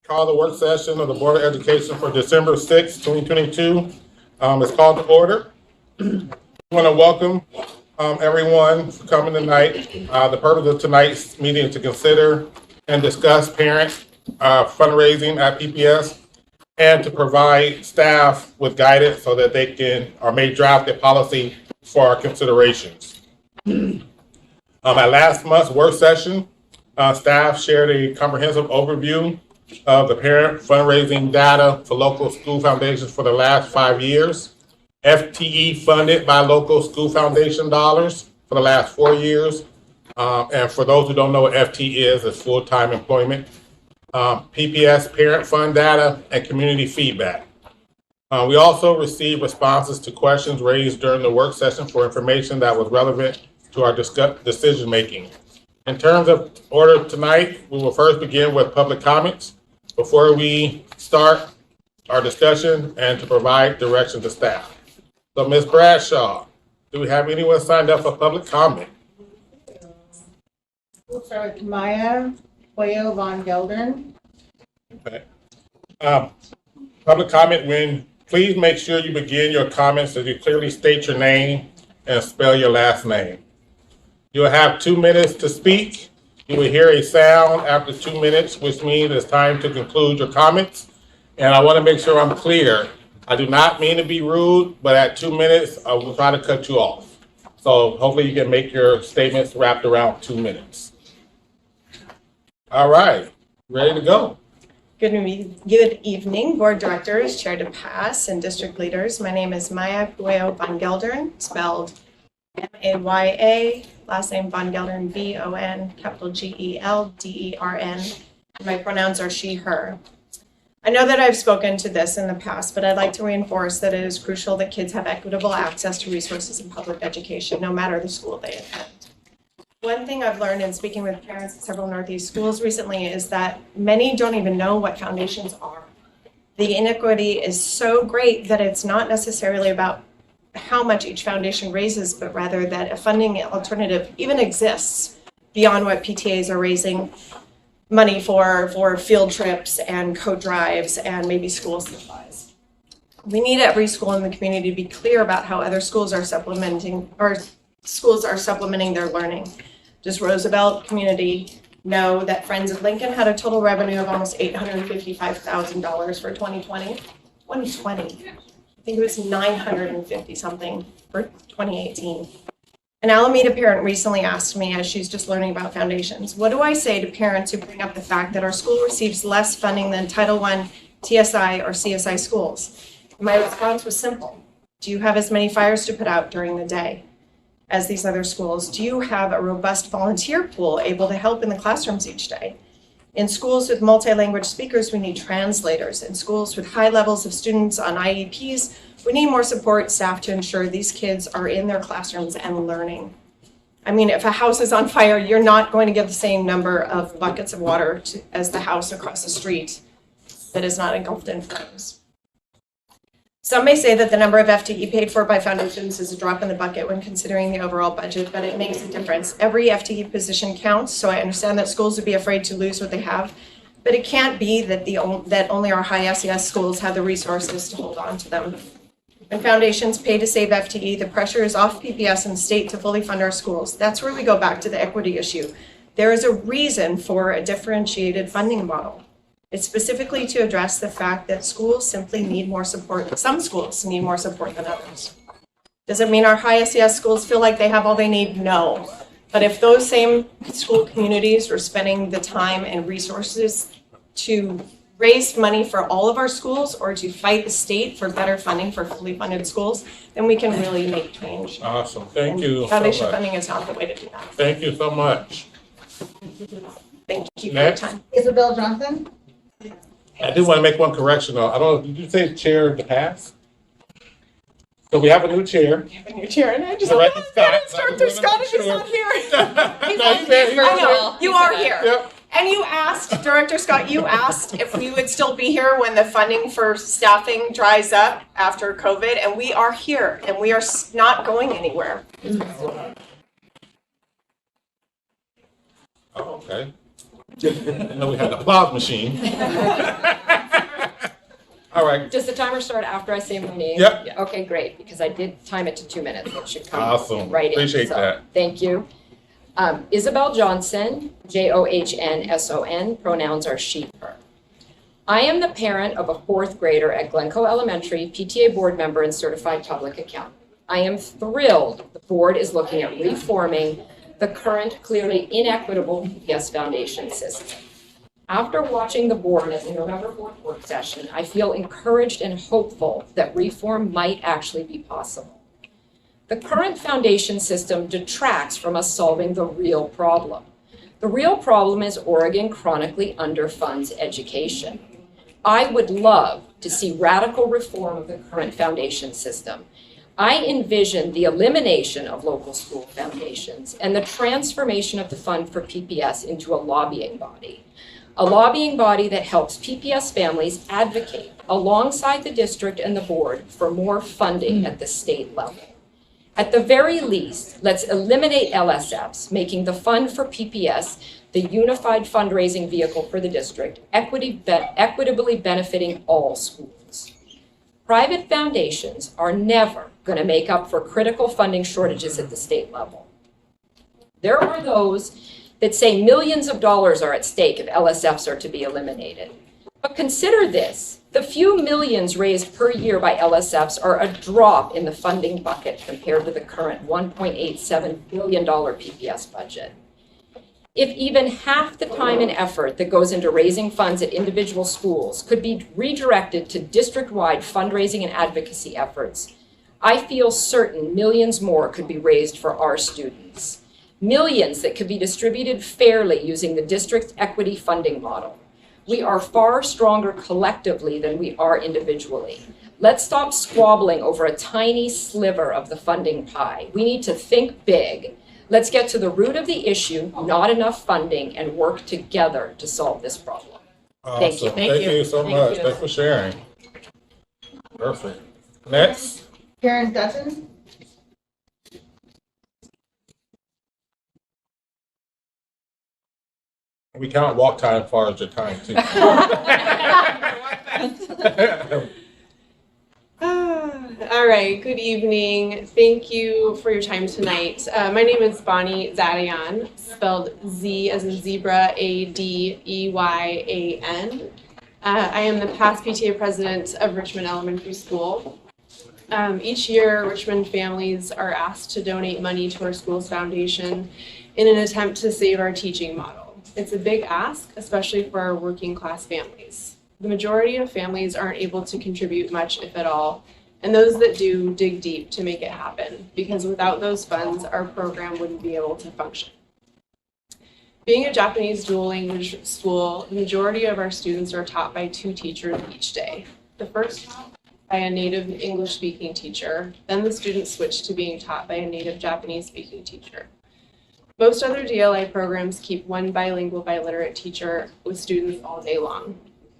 Call the work session of the Board of Education for December 6, 2022. It's called to order. I want to welcome everyone for coming tonight. The purpose of tonight's meeting is to consider and discuss parent fundraising at PPS and to provide staff with guidance so that they can or may draft a policy for our considerations. At last month's work session, staff shared a comprehensive overview of the parent fundraising data for local school foundations for the last 5 years, FTE funded by local school foundation dollars for the last 4 years. And for those who don't know what FTE is, it's full-time employment. PPS parent fund data and community feedback. We also received responses to questions raised during the work session for information that was relevant to our decision making. In terms of order tonight, we will first begin with public comments before we start our discussion and to provide direction to staff. So Ms. Bradshaw, do we have anyone signed up for public comment? We'll start with Maya Puello Von Geldern. Okay. Public comment, please make sure you begin your comments as you clearly state your name and spell your last name. You'll have 2 minutes to speak. You will hear a sound after 2 minutes, which means it's time to conclude your comments. And I want to make sure I'm clear. I do not mean to be rude, but at 2 minutes, I will try to cut you off. So hopefully you can make your statements wrapped around 2 minutes. All right, ready to go. Good evening, board directors, chair DePass, and district leaders. My name is Maya Puello Von Geldern, spelled M-A-Y-A, last name Von Geldern, V-O-N, capital G-E-L-D-E-R-N. My pronouns are she, her. I know that I've spoken to this in the past, but I'd like to reinforce that it is crucial that kids have equitable access to resources in public education, no matter the school they attend. One thing I've learned in speaking with parents at several Northeast schools recently is that many don't even know what foundations are. The inequity is so great that it's not necessarily about how much each foundation raises, but rather that a funding alternative even exists beyond what PTAs are raising money for field trips and coat drives and maybe school supplies. We need every school in the community to be clear about how other schools are supplementing their learning. Does Roosevelt community know that Friends of Lincoln had a total revenue of almost $855,000 for 2020? 2020. I think it was 950 something for 2018. An Alameda parent recently asked me, as she's just learning about foundations, what do I say to parents who bring up the fact that our school receives less funding than Title I, TSI, or CSI schools? My response was simple. Do you have as many fires to put out during the day as these other schools? Do you have a robust volunteer pool able to help in the classrooms each day? In schools with multi-language speakers, we need translators. In schools with high levels of students on IEPs, we need more support staff to ensure these kids are in their classrooms and learning. I mean, if a house is on fire, you're not going to get the same number of buckets of water as the house across the street that is not engulfed in flames. Some may say that the number of FTE paid for by foundations is a drop in the bucket when considering the overall budget, but it makes a difference. Every FTE position counts, so I understand that schools would be afraid to lose what they have, but it can't be that only our high SES schools have the resources to hold on to them. When foundations pay to save FTE, the pressure is off PPS and state to fully fund our schools. That's where we go back to the equity issue. There is a reason for a differentiated funding model. It's specifically to address the fact that schools simply need more support. Some schools need more support than others. Does it mean our high SES schools feel like they have all they need? No. But if those same school communities were spending the time and resources to raise money for all of our schools or to fight the state for better funding for fully funded schools, then we can really make change. Awesome, thank you. Foundation funding is not the way to do that. Thank you so much. Thank you for Next. your time. Isabel Johnson. I do want to make one correction though. I don't know, did you say chair DePass? So we have a new chair. And your chair, and I just Director Scott. Instructor Scott is just not here. No, you said he was I know, you are here. Yep. And you asked, Director Scott, you asked if we would still be here when the funding for staffing dries up after COVID, and we are here, and we are not going anywhere. Oh, okay. And then we had the applause machine. All right, Does the timer start after I say my name? Yep. Yeah, okay, great, because I did time it to 2 minutes. It should come Awesome. right in. Appreciate So, that. Thank you. Isabel Johnson, Johnson, pronouns are she, her. I am the parent of a fourth grader at Glencoe Elementary, PTA board member and certified public accountant. I am thrilled the board is looking at reforming the current clearly inequitable PPS foundation system. After watching the board at the November 4th work session, I feel encouraged and hopeful that reform might actually be possible. The current foundation system detracts from us solving the real problem. The real problem is Oregon chronically underfunds education. I would love to see radical reform of the current foundation system. I envision the elimination of local school foundations and the transformation of the fund for PPS into a lobbying body that helps PPS families advocate alongside the district and the board for more funding at the state level. At the very least, let's eliminate LSFs, making the fund for PPS the unified fundraising vehicle for the district, equitably benefiting all schools. Private foundations are never going to make up for critical funding shortages at the state level. There are those that say millions of dollars are at stake if LSFs are to be eliminated. But consider this, the few millions raised per year by LSFs are a drop in the funding bucket compared to the current $1.87 billion PPS budget. If even half the time and effort that goes into raising funds at individual schools could be redirected to district-wide fundraising and advocacy efforts, I feel certain millions more could be raised for our students. Millions that could be distributed fairly using the district's equity funding model. We are far stronger collectively than we are individually. Let's stop squabbling over a tiny sliver of the funding pie. We need to think big. Let's get to the root of the issue, not enough funding, and work together to solve this problem. Thank you. Awesome. Thank you so much. Thanks for sharing. Perfect. Next. Karen Dutton. We count walk time as far as your time too. All right, good evening. Thank you for your time tonight. My name is Bonnie Zadayan, spelled Z as in zebra, Adeyan. I am the past PTA president of Richmond Elementary School. Each year, Richmond families are asked to donate money to our school's foundation in an attempt to save our teaching model. It's a big ask, especially for our working class families. The majority of families aren't able to contribute much, if at all, and those that do dig deep to make it happen, because without those funds, our program wouldn't be able to function. Being a Japanese dual language school, the majority of our students are taught by 2 teachers each day. The first taught by a native English speaking teacher, then the students switch to being taught by a native Japanese speaking teacher. Most other DLI programs keep one bilingual biliterate teacher with students all day long.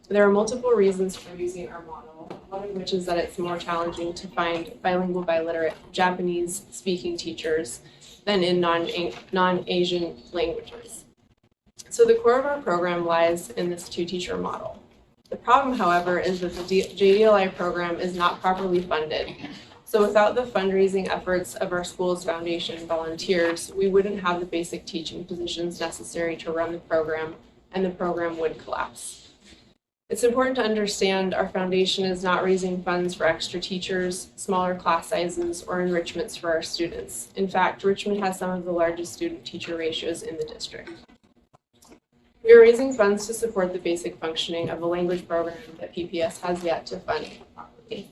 There are multiple reasons for using our model, one of which is that it's more challenging to find bilingual biliterate Japanese speaking teachers than in non-Asian languages. So the core of our program lies in this 2-teacher model. The problem, however, is that the JDLI program is not properly funded. So without the fundraising efforts of our school's foundation volunteers, we wouldn't have the basic teaching positions necessary to run the program, and the program would collapse. It's important to understand our foundation is not raising funds for extra teachers, smaller class sizes, or enrichments for our students. In fact, Richmond has some of the largest student-teacher ratios in the district. We are raising funds to support the basic functioning of a language program that PPS has yet to fund properly.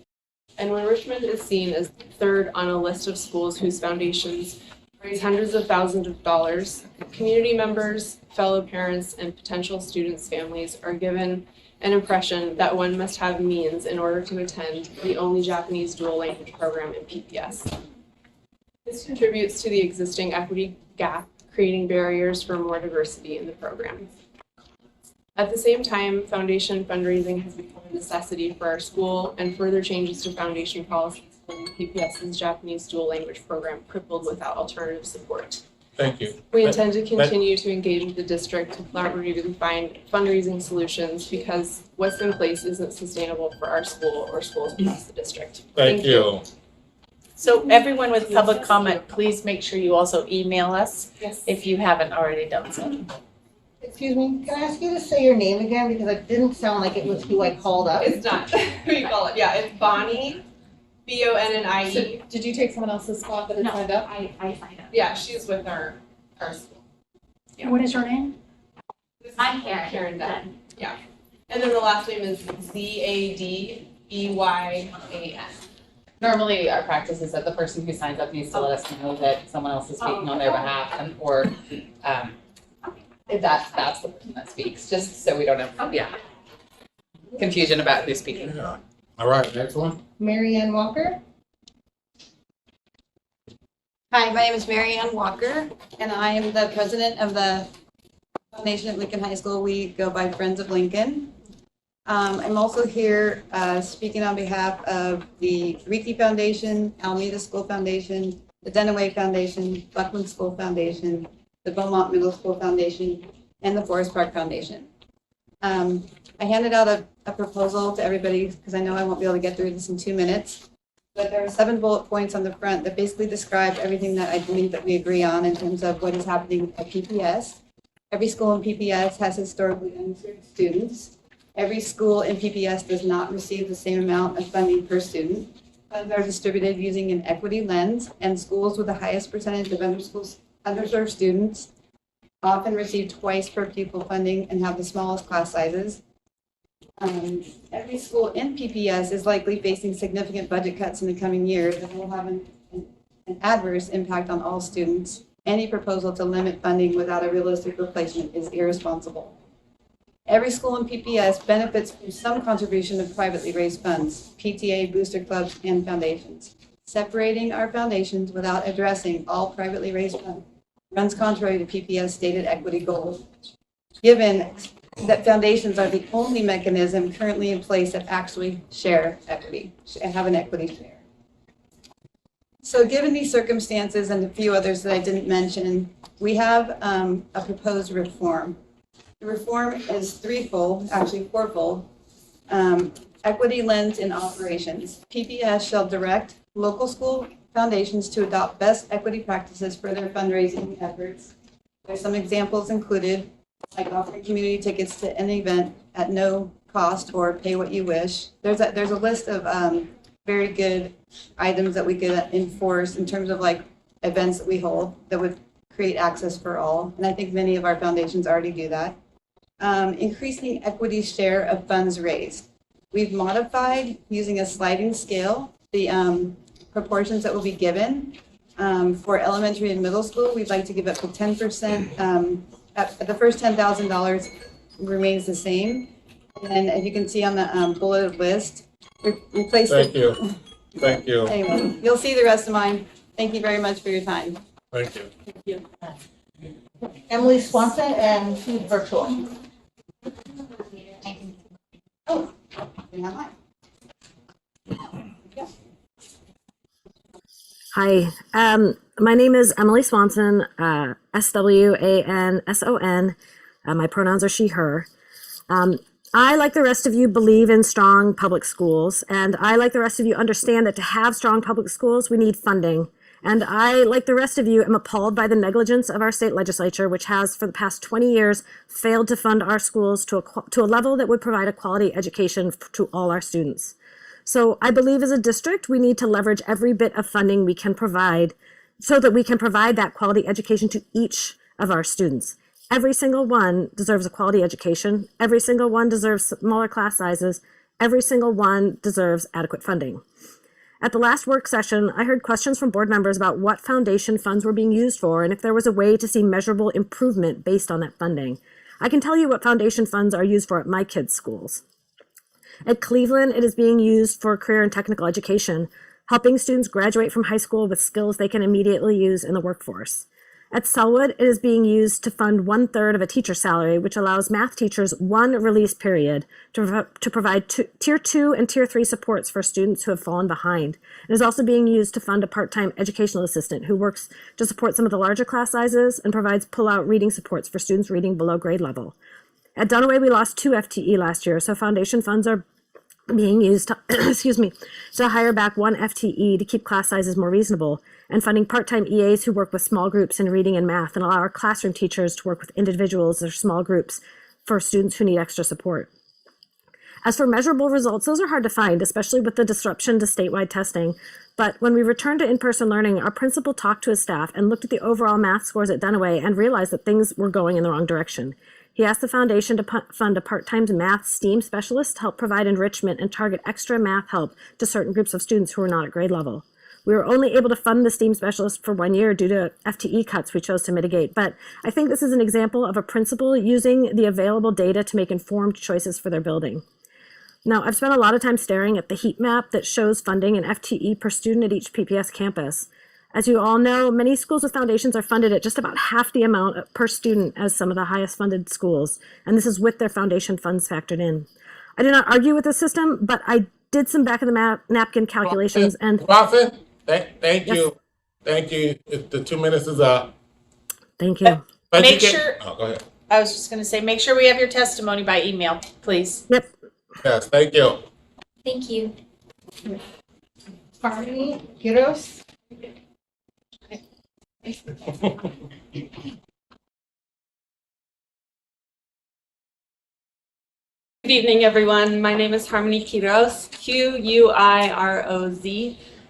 And when Richmond is seen as 3rd on a list of schools whose foundations raise hundreds of thousands of dollars, community members, fellow parents, and potential students' families are given an impression that one must have means in order to attend the only Japanese dual language program in PPS. This contributes to the existing equity gap, creating barriers for more diversity in the program. At the same time, foundation fundraising has become a necessity for our school, and further changes to foundation policies will leave PPS's Japanese dual language program crippled without alternative support. Thank you. We intend to continue to engage with the district to collaboratively find fundraising solutions because what's in place isn't sustainable for our school or schools across the district. Thank you. So everyone with public comment, please make sure you also email us Yes. if you haven't already done so. Excuse me, can I ask you to say your name again, because it didn't sound like it was who I called up? It's not who you call it. Yeah, it's Bonnie, Bonnie. Did you take someone else's spot that had signed up? I signed up. Yeah, she's with our school. Yeah. What is your name? This is I'm Karen. Karen Dunn. Yeah. And then the last name is Zadeyan. Normally, our practice is that the person who signs up needs to let us know that someone else is speaking on their behalf, and or if that's the person that speaks, just so we don't have confusion about who's speaking. Yeah. All right, next one. Mary Ann Walker? Hi, my name is Mary Ann Walker, and I am the president of the Foundation at Lincoln High School. We go by Friends of Lincoln. I'm also here speaking on behalf of the Riki Foundation, Alameda School Foundation, the Denaway Foundation, Buckland School Foundation, the Beaumont Middle School Foundation, and the Forest Park Foundation. I handed out a proposal to everybody because I know I won't be able to get through this in 2 minutes. But there are 7 bullet points on the front that basically describe everything that I believe that we agree on in terms of what is happening at PPS. Every school in PPS has historically underserved students. Every school in PPS does not receive the same amount of funding per student. Funds are distributed using an equity lens, and schools with the highest percentage of underserved students often receive twice per pupil funding and have the smallest class sizes. Every school in PPS is likely facing significant budget cuts in the coming years that will have an adverse impact on all students. Any proposal to limit funding without a realistic replacement is irresponsible. Every school in PPS benefits from some contribution of privately raised funds, PTA, booster clubs, and foundations. Separating our foundations without addressing all privately raised funds runs contrary to PPS stated equity goals. Given that foundations are the only mechanism currently in place that actually share equity, have an equity share. So given these circumstances and a few others that I didn't mention, we have a proposed reform. The reform is threefold, actually fourfold. Equity lens in operations. PPS shall direct local school foundations to adopt best equity practices for their fundraising efforts. There's some examples included, like offering community tickets to any event at no cost or pay what you wish. There's a list of very good items that we could enforce in terms of like events that we hold that would create access for all. And I think many of our foundations already do that. Increasing equity share of funds raised. We've modified using a sliding scale the proportions that will be given. For elementary and middle school, we'd like to give up to 10%. At the first $10,000 remains the same. And as you can see on the bulleted list, we placed Thank it. you. Thank you. Anyway, you'll see the rest of mine. Thank you very much for your time. Thank you. Emily Swanson, and she's virtual. Oh, you have mine. Hi, my name is Emily Swanson, SWANSON. My pronouns are she, her. I, like the rest of you, believe in strong public schools, and I, like the rest of you, understand that to have strong public schools, we need funding. And I, like the rest of you, am appalled by the negligence of our state legislature, which has, for the past 20 years, failed to fund our schools to a level that would provide a quality education to all our students. So I believe as a district, we need to leverage every bit of funding we can provide so that we can provide that quality education to each of our students. Every single one deserves a quality education. Every single one deserves smaller class sizes. Every single one deserves adequate funding. At the last work session, I heard questions from board members about what foundation funds were being used for and if there was a way to see measurable improvement based on that funding. I can tell you what foundation funds are used for at my kids' schools. At Cleveland, it is being used for career and technical education, helping students graduate from high school with skills they can immediately use in the workforce. At Selwood, it is being used to fund 1/3 of a teacher's salary, which allows math teachers one release period to provide tier 2 and tier 3 supports for students who have fallen behind. It is also being used to fund a part-time educational assistant who works to support some of the larger class sizes and provides pull-out reading supports for students reading below grade level. At Dunaway, we lost 2 FTE last year, so foundation funds are being used to, to hire back 1 FTE to keep class sizes more reasonable, and funding part-time EAs who work with small groups in reading and math, and allow our classroom teachers to work with individuals or small groups for students who need extra support. As for measurable results, those are hard to find, especially with the disruption to statewide testing. But when we returned to in-person learning, our principal talked to his staff and looked at the overall math scores at Dunaway and realized that things were going in the wrong direction. He asked the foundation to fund a part-time math STEAM specialist to help provide enrichment and target extra math help to certain groups of students who were not at grade level. We were only able to fund the STEAM specialist for 1 year due to FTE cuts we chose to mitigate. But I think this is an example of a principal using the available data to make informed choices for their building. Now, I've spent a lot of time staring at the heat map that shows funding and FTE per student at each PPS campus. As you all know, many schools with foundations are funded at just about half the amount per student as some of the highest funded schools, and this is with their foundation funds factored in. I do not argue with the system, but I did some back of the napkin calculations and— Watson, thank Yes. you. Thank you. The 2 minutes is up. Thank you. But Make you can- sure- Oh, go ahead. I was just gonna say, make sure we have your testimony by email, please. Yep. Yes, thank you. Thank you. Harmony, Kiros. Good evening, everyone. My name is Harmony Quiroz, Quiroz.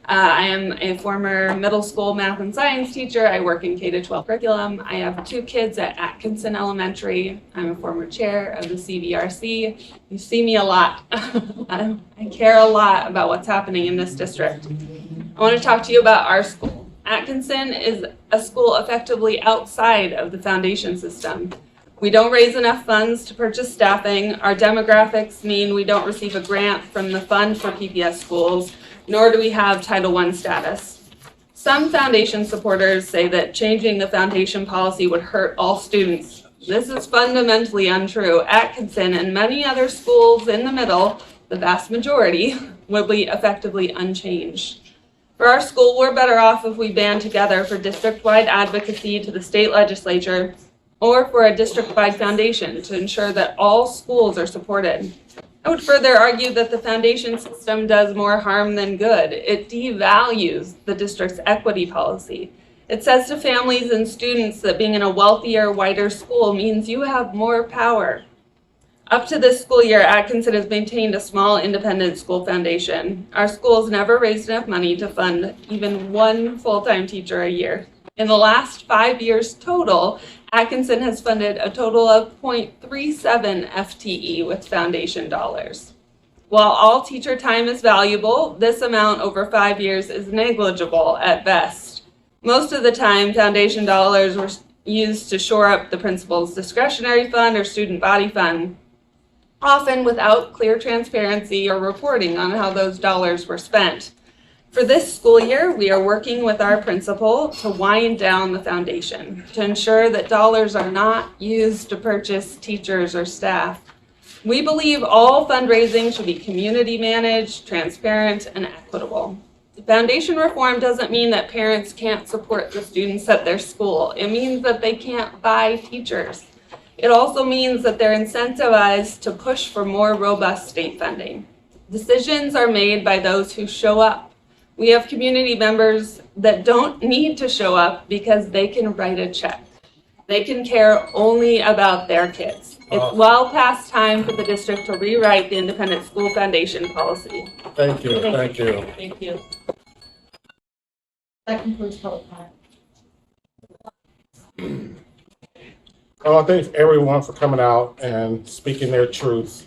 I am a former middle school math and science teacher. I work in K-12 curriculum. I have 2 kids at Atkinson Elementary. I'm a former chair of the CVRC. You see me a lot. I care a lot about what's happening in this district. I want to talk to you about our school. Atkinson is a school effectively outside of the foundation system. We don't raise enough funds to purchase staffing. Our demographics mean we don't receive a grant from the Fund for PPS Schools, nor do we have Title I status. Some foundation supporters say that changing the foundation policy would hurt all students. This is fundamentally untrue. Atkinson and many other schools in the middle, the vast majority, will be effectively unchanged. For our school, we're better off if we band together for district-wide advocacy to the state legislature or for a district-wide foundation to ensure that all schools are supported. I would further argue that the foundation system does more harm than good. It devalues the district's equity policy. It says to families and students that being in a wealthier, whiter school means you have more power. Up to this school year, Atkinson has maintained a small independent school foundation. Our school has never raised enough money to fund even 1 full-time teacher a year. In the last 5 years total, Atkinson has funded a total of 0.37 FTE with foundation dollars. While all teacher time is valuable, this amount over 5 years is negligible at best. Most of the time, foundation dollars were used to shore up the principal's discretionary fund or student body fund, often without clear transparency or reporting on how those dollars were spent. For this school year, we are working with our principal to wind down the foundation to ensure that dollars are not used to purchase teachers or staff. We believe all fundraising should be community managed, transparent, and equitable. Foundation reform doesn't mean that parents can't support the students at their school. It means that they can't buy teachers. It also means that they're incentivized to push for more robust state funding. Decisions are made by those who show up. We have community members that don't need to show up because they can write a check. They can care only about their kids. It's well past time for the district to rewrite the independent school foundation policy. Thank you, thank you. Thank you. That concludes public comment. Well, I thank everyone for coming out and speaking their truths.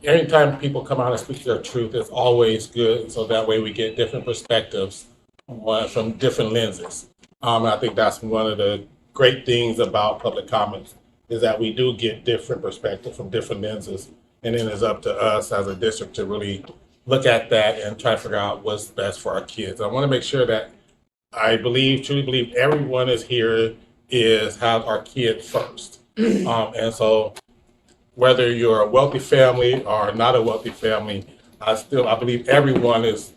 Anytime people come out and speak their truth, it's always good, so that way we get different perspectives from different lenses. I think that's one of the great things about public comments, is that we do get different perspectives from different lenses, and then it's up to us as a district to really look at that and try to figure out what's best for our kids. I want to make sure that I believe, truly believe everyone is here have our kids first. And so whether you're a wealthy family or not a wealthy family, I believe everyone's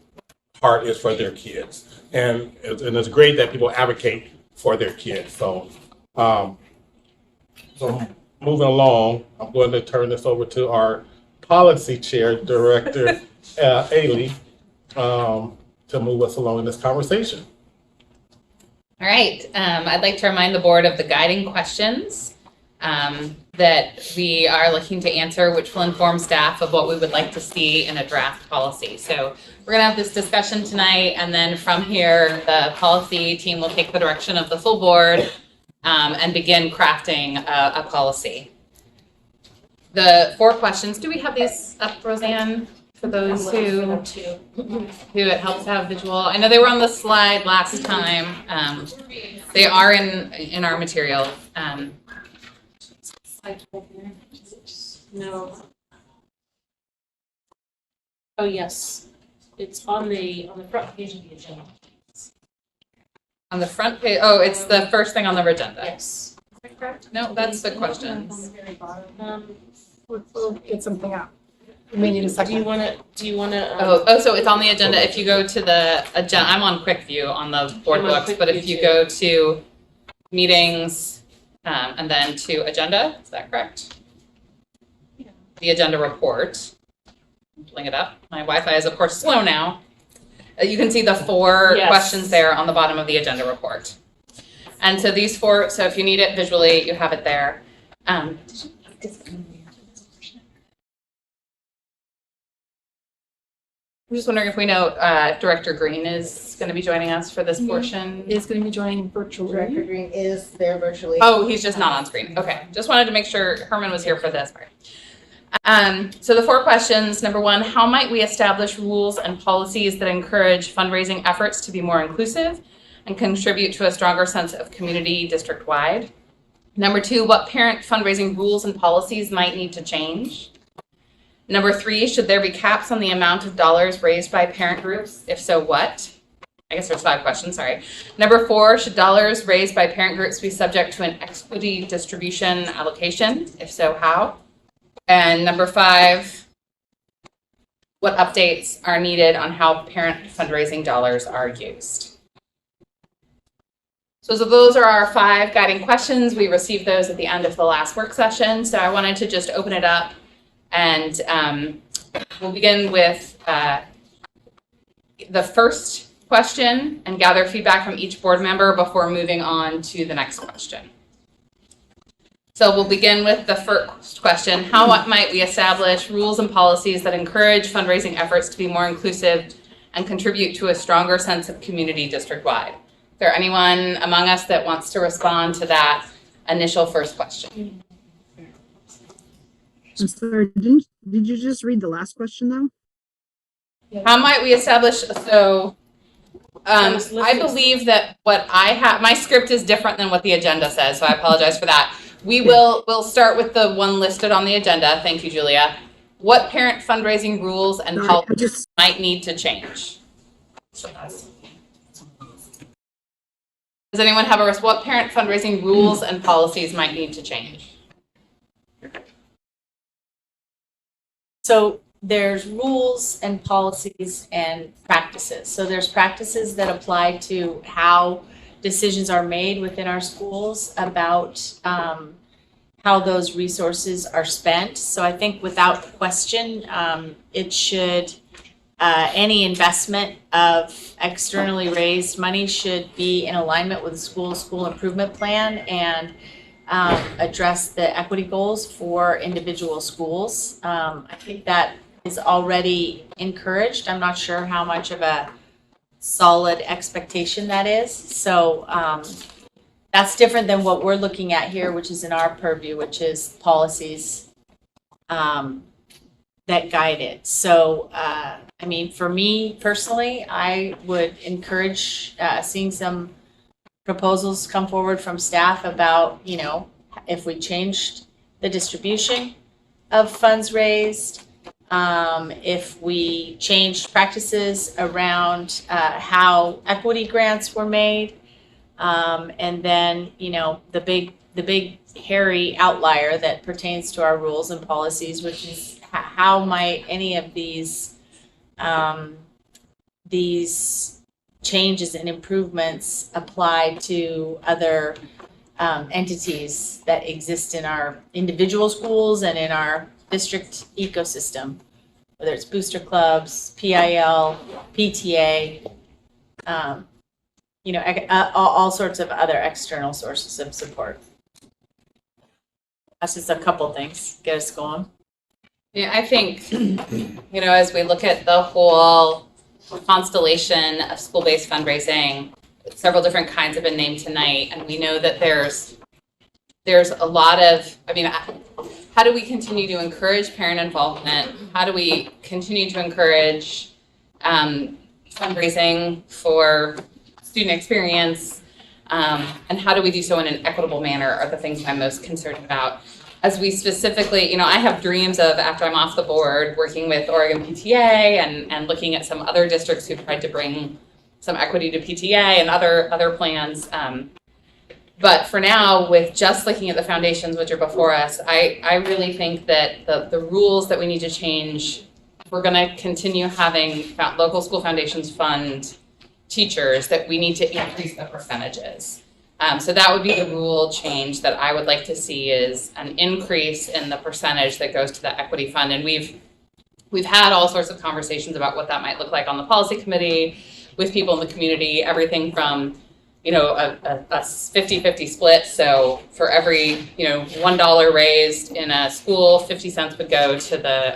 heart is for their kids. And it's great that people advocate for their kids. So, so moving along, I'm going to turn this over to our policy chair, Director Ailey, to move us along in this conversation. All right, I'd like to remind the board of the guiding questions that we are looking to answer, which will inform staff of what we would like to see in a draft policy. So we're gonna have this discussion tonight, and then from here, the policy team will take the direction of the full board and begin crafting a policy. The 4 questions, do we have these up, Roseanne, for those who it helps to have visual? I know they were on the slide last time. They are in our material. No. Oh, yes. It's on the front page of the agenda. On the front page, oh, it's the first thing on the agenda. Yes. Is that correct? No, that's the questions. We'll get something up. We need a second. Do you wanna? Oh, so it's on the agenda. If you go to the agenda, I'm on quick view on the board I'm on books, quick but view if you too. go to meetings and then to agenda, is that correct? The agenda report. I'm pulling it up. My Wi-Fi is of course slow now. You can see the 4 Yes. questions there on the bottom of the agenda report. And so these 4, so if you need it visually, you have it there. I'm just wondering if we know Director Green is going to be joining us for this portion. Is going to be joining virtually. Director Green is there virtually. Oh, he's just not on screen. Okay, just wanted to make sure Herman was here for this part. So the 4 questions. Number 1, how might we establish rules and policies that encourage fundraising efforts to be more inclusive and contribute to a stronger sense of community district-wide? Number 2, what parent fundraising rules and policies might need to change? Number 3, should there be caps on the amount of dollars raised by parent groups? If so, what? I guess there's 5 questions, sorry. Number 4, should dollars raised by parent groups be subject to an equity distribution allocation? If so, how? And number 5, what updates are needed on how parent fundraising dollars are used? So those are our 5 guiding questions. We received those at the end of the last work session, so I wanted to just open it up. And we'll begin with the first question and gather feedback from each board member before moving on to the next question. So we'll begin with the first question. How might we establish rules and policies that encourage fundraising efforts to be more inclusive and contribute to a stronger sense of community district-wide? Is there anyone among us that wants to respond to that initial first question? I'm sorry, did you just read the last question though? How might we establish, so I believe that what I have, my script is different than what the agenda says, so I apologize for that. We'll start with the one listed on the agenda. Thank you, Julia. What parent fundraising rules and policies might need to change? Does anyone have what parent fundraising rules and policies might need to change? So there's rules and policies and practices. So there's practices that apply to how decisions are made within our schools about how those resources are spent. So I think without question, it should, any investment of externally raised money should be in alignment with the school improvement plan and address the equity goals for individual schools. I think that is already encouraged. I'm not sure how much of a solid expectation that is. So that's different than what we're looking at here, which is in our purview, which is policies that guide it. So, I mean, for me personally, I would encourage seeing some proposals come forward from staff about, you know, if we changed the distribution of funds raised, if we changed practices around how equity grants were made. And then, you know, the big hairy outlier that pertains to our rules and policies, which is how might any of these changes and improvements apply to other entities that exist in our individual schools and in our district ecosystem, whether it's booster clubs, PIL, PTA, you know, all sorts of other external sources of support. That's just a couple things, get us going. Yeah, I think, you know, as we look at the whole constellation of school-based fundraising, several different kinds have been named tonight, and we know that there's a lot of, I mean, how do we continue to encourage parent involvement? How do we continue to encourage fundraising for student experience? And how do we do so in an equitable manner are the things I'm most concerned about. As we specifically, you know, I have dreams of, after I'm off the board, working with Oregon PTA and looking at some other districts who've tried to bring some equity to PTA and other plans. But for now, with just looking at the foundations which are before us, I really think that the rules that we need to change, we're going to continue having local school foundations fund teachers, that we need to increase the percentages. So that would be the rule change that I would like to see, is an increase in the percentage that goes to the equity fund. And we've had all sorts of conversations about what that might look like on the policy committee with people in the community, everything from, you know, a 50-50 split. So for every, you know, $1 raised in a school, 50 cents would go to the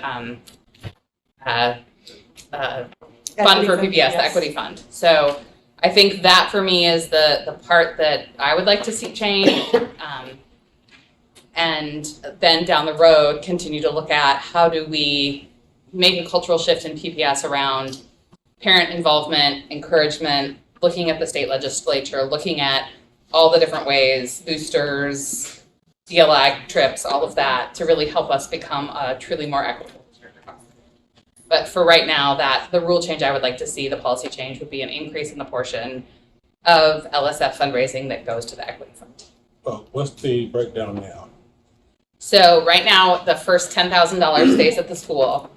fund for PBS, the equity fund. So I think that for me is the part that I would like to see change. And then down the road, continue to look at how do we make a cultural shift in PPS around parent involvement, encouragement, looking at the state legislature, looking at all the different ways, boosters, DLAG trips, all of that, to really help us become a truly more equitable district. But for right now, that the rule change I would like to see, the policy change, would be an increase in the portion of LSF fundraising that goes to the equity fund. Well, what's the breakdown now? So right now, the first $10,000 stays at the school,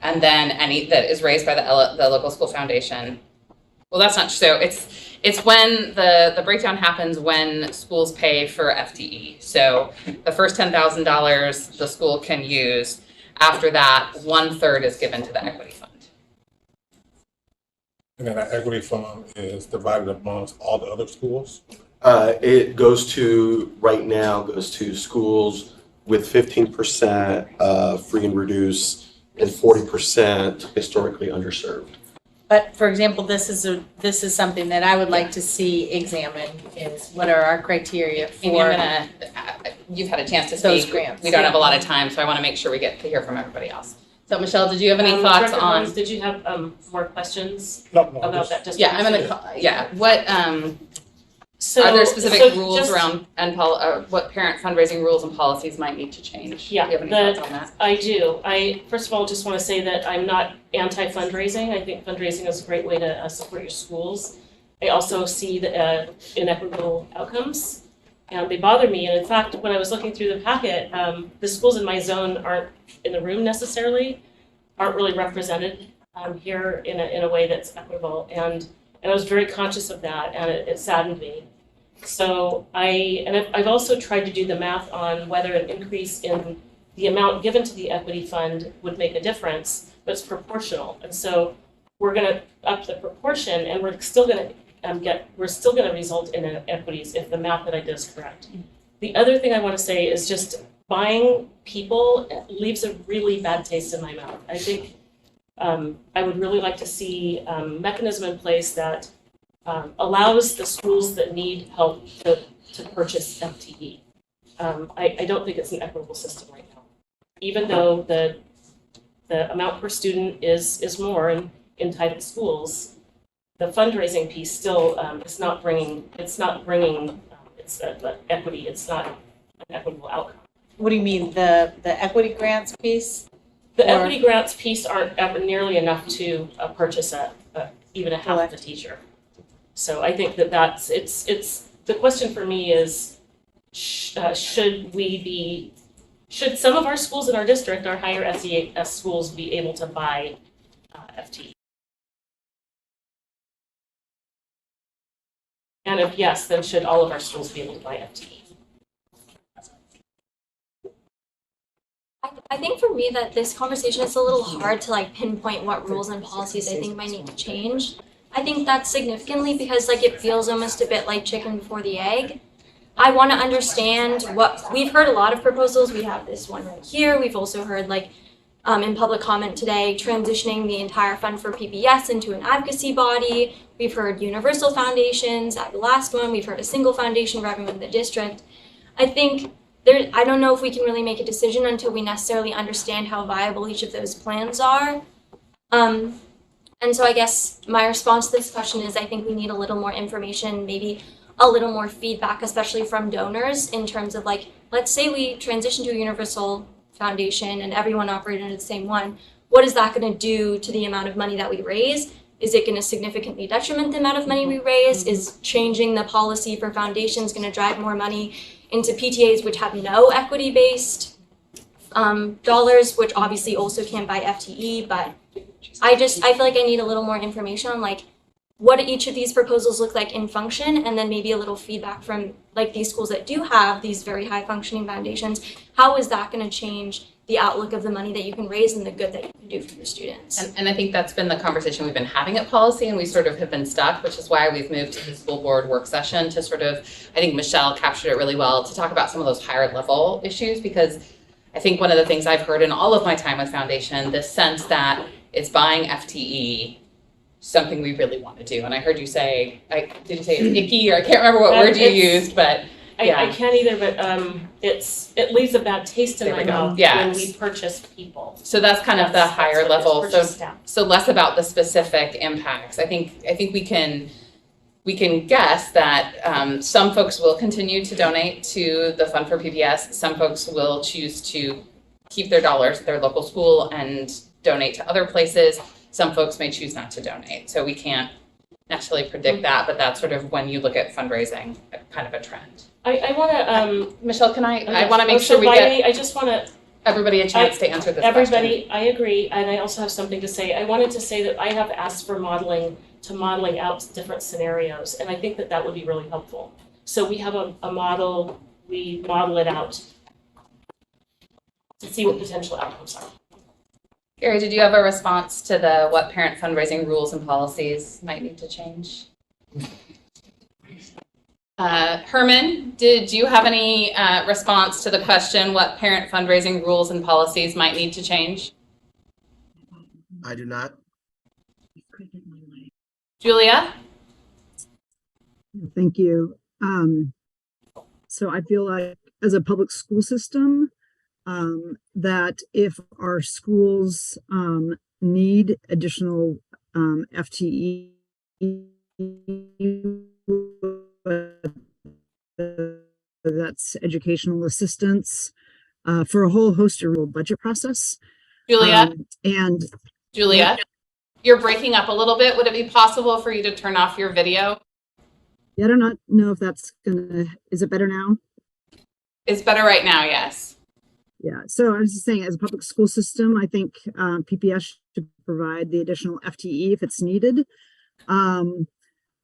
and then any that is raised by the local school foundation. Well, that's not so. It's when the breakdown happens when schools pay for FTE. So the first $10,000 the school can use. After that, 1/3 is given to the equity fund. And then that equity fund is divided amongst all the other schools? It goes to, right now, goes to schools with 15% free and reduced and 40% historically underserved. But for example, this is something that I would like to see examined, is what are our criteria for You've had a chance to those speak. grants. We don't have a lot of time, so I want to make sure we get to hear from everybody else. So Michelle, did you have any thoughts Director on? Burns, did you have more questions No, about that district? Yeah, I'm gonna. What So are there specific so rules just- around what parent fundraising rules and policies might need to change? Yeah, Do you have any thoughts on that? I do. I first of all just want to say that I'm not anti-fundraising. I think fundraising is a great way to support your schools. I also see the inequitable outcomes, and they bother me. And in fact, when I was looking through the packet, the schools in my zone aren't in the room necessarily, aren't really represented here in a way that's equitable. And I was very conscious of that, and it saddened me. So I've also tried to do the math on whether an increase in the amount given to the equity fund would make a difference, but it's proportional. And so we're going to up the proportion, and we're still going to result in inequities if the math that I did is correct. The other thing I want to say is just buying people leaves a really bad taste in my mouth. I think I would really like to see a mechanism in place that allows the schools that need help to purchase FTE. I don't think it's an equitable system right now. Even though the amount per student is more in title schools, the fundraising piece still is not bringing equity. It's not an equitable outcome. What do you mean, the equity grants piece? The Or- equity grants piece aren't ever nearly enough to purchase even a half of a teacher. So I think it's, the question for me is, should some of our schools in our district, our higher SES schools, be able to buy FTE? And if yes, then should all of our schools be able to buy FTE? I think for me that this conversation is a little hard to like pinpoint what rules and policies I think might need to change. I think that's significantly because like it feels almost a bit like chicken before the egg. I want to understand we've heard a lot of proposals. We have this one right here. We've also heard like in public comment today, transitioning the entire fund for PBS into an advocacy body. We've heard universal foundations at the last one. We've heard a single foundation for everyone in the district. I think I don't know if we can really make a decision until we necessarily understand how viable each of those plans are. And so I guess my response to this question is I think we need a little more information, maybe a little more feedback, especially from donors in terms of like, let's say we transition to a universal foundation and everyone operated under the same one. What is that going to do to the amount of money that we raise? Is it going to significantly detriment the amount of money we raise? Is changing the policy for foundations going to drive more money into PTAs which have no equity-based dollars, which obviously also can't buy FTE, but I feel like I need a little more information on like what each of these proposals look like in function, and then maybe a little feedback from like these schools that do have these very high functioning foundations. How is that going to change the outlook of the money that you can raise and the good that you can do for your students? And I think that's been the conversation we've been having at policy, and we sort of have been stuck, which is why we've moved to the school board work session to sort of, I think Michelle captured it really well, to talk about some of those higher level issues, because I think one of the things I've heard in all of my time with Foundation, this sense that it's buying FTE something we really want to do. And I heard you say, did you say it's icky, or I can't remember what word you used, but yeah. I can't either, but it leaves a bad taste in my mouth when we purchase people. So that's kind of the higher what it is, level. purchase staff. So less about the specific impacts. I think we can guess that some folks will continue to donate to the Fund for PBS. Some folks will choose to keep their dollars at their local school and donate to other places. Some folks may choose not to donate. So we can't necessarily predict that, but that's sort of when you look at fundraising, kind of a trend. I want to, Michelle, I want to make sure we get I just want to, everybody a chance to answer this question. everybody, I agree, and I also have something to say. I wanted to say that I have asked for modeling out different scenarios, and I think that would be really helpful. So we have a model, we model it out to see what potential outcomes are. Gary, did you have a response to what parent fundraising rules and policies might need to change? Herman, did you have any response to the question, what parent fundraising rules and policies might need to change? I do not. Julia? Thank you. So I feel like as a public school system, that if our schools need additional FTE, that's educational assistance for a whole host of budget process. Julia? Julia, You're breaking up a little bit. Would it be possible for you to turn off your video? yeah, I do not know if that's is it better now? It's better right now, yes. Yeah, so I was just saying, as a public school system, I think PPS should provide the additional FTE if it's needed.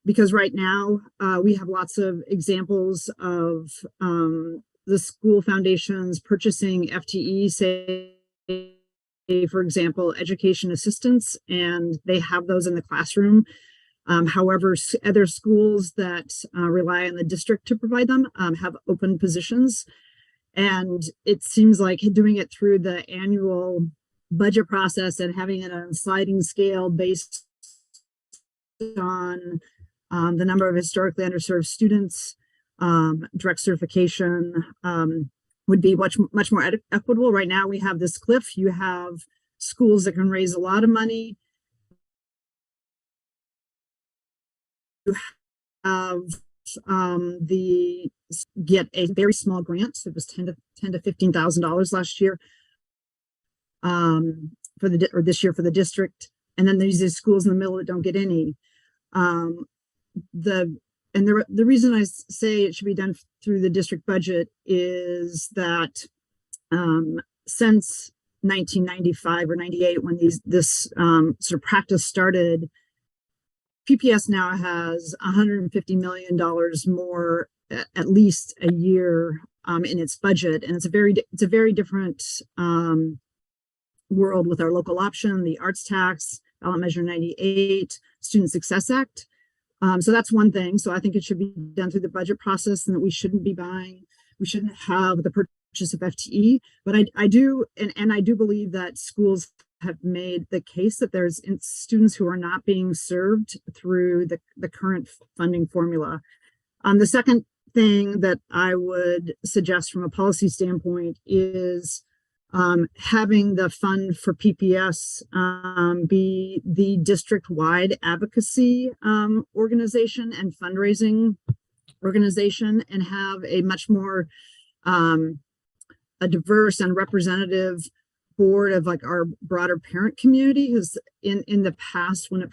Because right now we have lots of examples of the school foundations purchasing FTE, say, for example, education assistants, and they have those in the classroom. However, other schools that rely on the district to provide them have open positions. And it seems like doing it through the annual budget process and having it on a sliding scale based on the number of historically underserved students, direct certification would be much more equitable. Right now we have this cliff. You have schools that can raise a lot of money. You have get a very small grant. It was $10,000 to $15,000 last year. for this year for the district. And then there's these schools in the middle that don't get any. The reason I say it should be done through the district budget is that since 1995 or 98, when this sort of practice started, PPS now has $150 million more at least a year in its budget, and it's a very different world with our local option, the arts tax, ballot measure 98, Student Success Act. So that's one thing. So I think it should be done through the budget process, and that we shouldn't have the purchase of FTE. But I do believe that schools have made the case that there's students who are not being served through the current funding formula. The second thing that I would suggest from a policy standpoint is having the fund for PPS be the district-wide advocacy organization and fundraising organization, and have a much more a diverse and representative board of like our broader parent community. Because in the past, when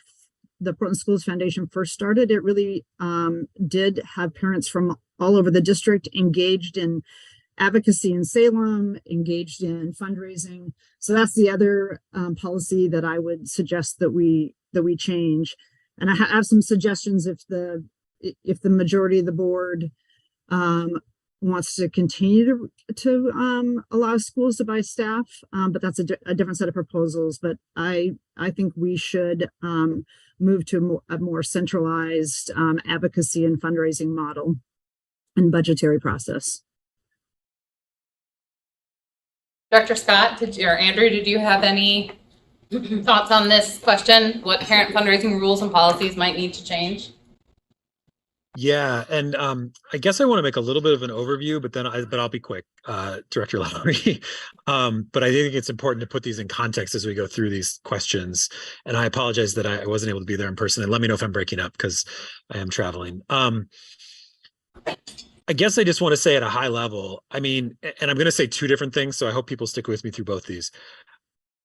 the Portland Schools Foundation first started, it really did have parents from all over the district engaged in advocacy in Salem, engaged in fundraising. So that's the other policy that I would suggest that we change. And I have some suggestions if the majority of the board wants to continue to allow schools to buy staff, but that's a different set of proposals. But I think we should move to a more centralized advocacy and fundraising model and budgetary process. Dr. Scott, or Andrew, did you have any thoughts on this question? What parent fundraising rules and policies might need to change? Yeah, and I guess I want to make a little bit of an overview, but I'll be quick, Director Lowry. But I think it's important to put these in context as we go through these questions. And I apologize that I wasn't able to be there in person. And let me know if I'm breaking up, because I am traveling. I guess I just want to say at a high level, I mean, and I'm going to say two different things, so I hope people stick with me through both these.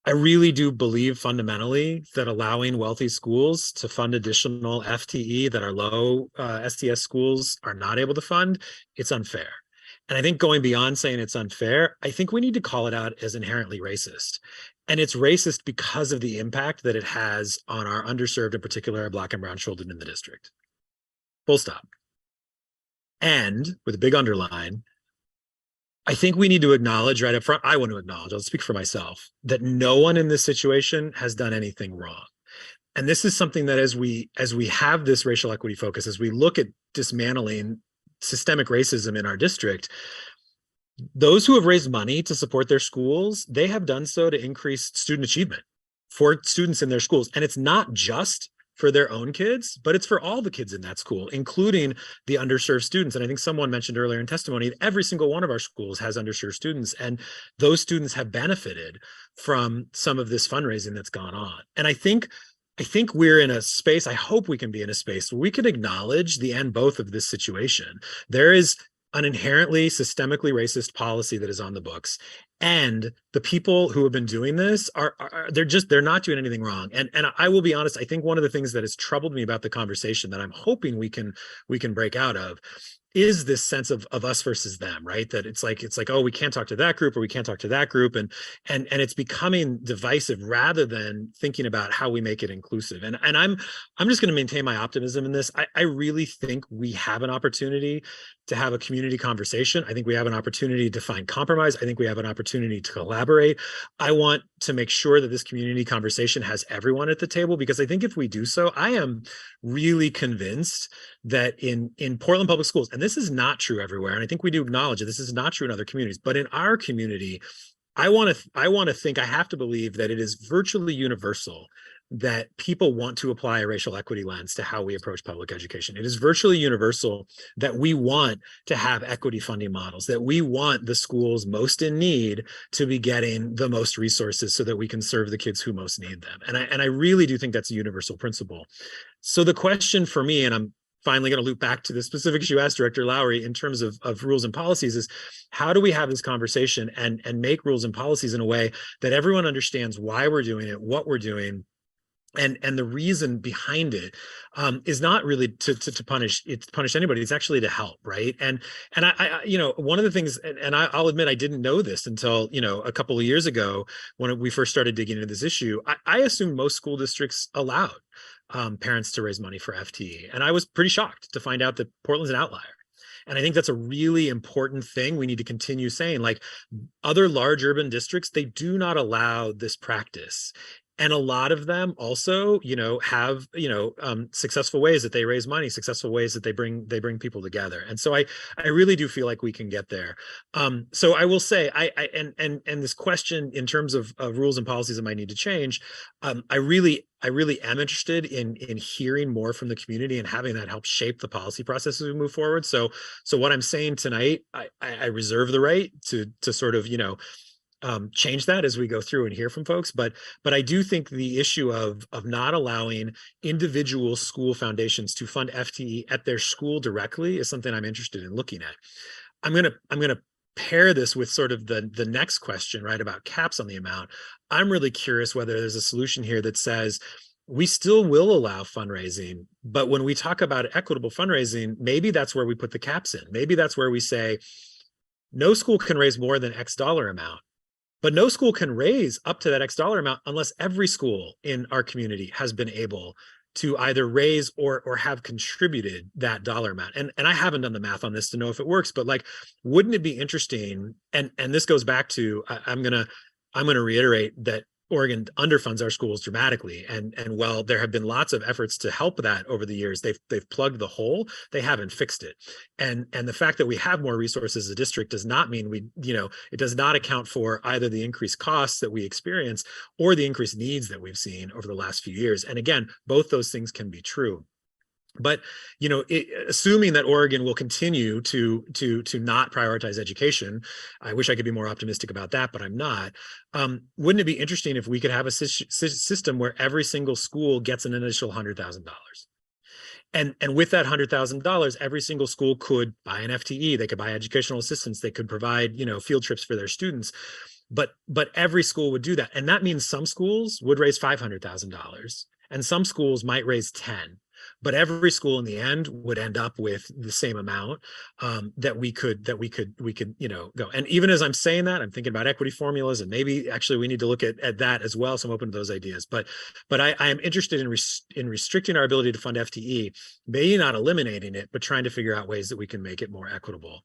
I really do believe fundamentally that allowing wealthy schools to fund additional FTE that our low STS schools are not able to fund, it's unfair. And I think going beyond saying it's unfair, I think we need to call it out as inherently racist. And it's racist because of the impact that it has on our underserved, in particular, our Black and brown children in the district. Full stop. And with a big underline, I think we need to acknowledge right up front, I want to acknowledge, I'll speak for myself, that no one in this situation has done anything wrong. And this is something that as we have this racial equity focus, as we look at dismantling systemic racism in our district, those who have raised money to support their schools, they have done so to increase student achievement for students in their schools. And it's not just for their own kids, but it's for all the kids in that school, including the underserved students. And I think someone mentioned earlier in testimony that every single one of our schools has underserved students, and those students have benefited from some of this fundraising that's gone on. And I think we're in a space, I hope we can be in a space where we can acknowledge the and both of this situation. There is an inherently systemically racist policy that is on the books. And the people who have been doing this they're not doing anything wrong. And I will be honest, I think one of the things that has troubled me about the conversation that I'm hoping we can break out of is this sense of us versus them, right? That it's like, oh, we can't talk to that group or we can't talk to that group. And it's becoming divisive rather than thinking about how we make it inclusive. And I'm just going to maintain my optimism in this. I really think we have an opportunity to have a community conversation. I think we have an opportunity to find compromise. I think we have an opportunity to collaborate. I want to make sure that this community conversation has everyone at the table, because I think if we do so, I am really convinced that in Portland Public Schools, and this is not true everywhere, and I think we do acknowledge that this is not true in other communities, but in our community, I want to think, I have to believe that it is virtually universal that people want to apply a racial equity lens to how we approach public education. It is virtually universal that we want to have equity funding models, that we want the schools most in need to be getting the most resources so that we can serve the kids who most need them. And I really do think that's a universal principle. So the question for me, and I'm finally going to loop back to the specific issue you asked Director Lowry in terms of rules and policies is how do we have this conversation and make rules and policies in a way that everyone understands why we're doing it, what we're doing, and the reason behind it is not really to punish anybody. It's actually to help, right? And I you know, one of the things, and I'll admit I didn't know this until, you know, a couple of years ago when we first started digging into this issue. I assumed most school districts allowed parents to raise money for FTE, and I was pretty shocked to find out that Portland's an outlier. And I think that's a really important thing we need to continue saying. Like other large urban districts, they do not allow this practice. And a lot of them also, you know, have, you know, successful ways that they raise money, successful ways that they bring people together. And so I really do feel like we can get there. So I will say, and this question in terms of rules and policies that might need to change, I really am interested in hearing more from the community and having that help shape the policy process as we move forward. So what I'm saying tonight, I reserve the right to sort of, you know, change that as we go through and hear from folks. But I do think the issue of not allowing individual school foundations to fund FTE at their school directly is something I'm interested in looking at. I'm gonna pair this with sort of the next question, right, about caps on the amount. I'm really curious whether there's a solution here that says we still will allow fundraising, but when we talk about equitable fundraising, maybe that's where we put the caps in. Maybe that's where we say no school can raise more than X dollar amount. But no school can raise up to that X dollar amount unless every school in our community has been able to either raise or have contributed that dollar amount. And I haven't done the math on this to know if it works, but like, wouldn't it be interesting? And this goes back to, I'm gonna reiterate that Oregon underfunds our schools dramatically. And while there have been lots of efforts to help that over the years, they've plugged the hole, they haven't fixed it. And the fact that we have more resources as a district does not mean it does not account for either the increased costs that we experience or the increased needs that we've seen over the last few years. And again, both those things can be true. But, you know, assuming that Oregon will continue to not prioritize education, I wish I could be more optimistic about that, but I'm not. Wouldn't it be interesting if we could have a system where every single school gets an initial $100,000? And with that $100,000, every single school could buy an FTE, they could buy educational assistance, they could provide, you know, field trips for their students. But every school would do that. And that means some schools would raise $500,000 and some schools might raise 10. But every school in the end would end up with the same amount that we could, you know, go. And even as I'm saying that, I'm thinking about equity formulas, and maybe actually we need to look at that as well. So I'm open to those ideas. But I am interested in restricting our ability to fund FTE, maybe not eliminating it, but trying to figure out ways that we can make it more equitable.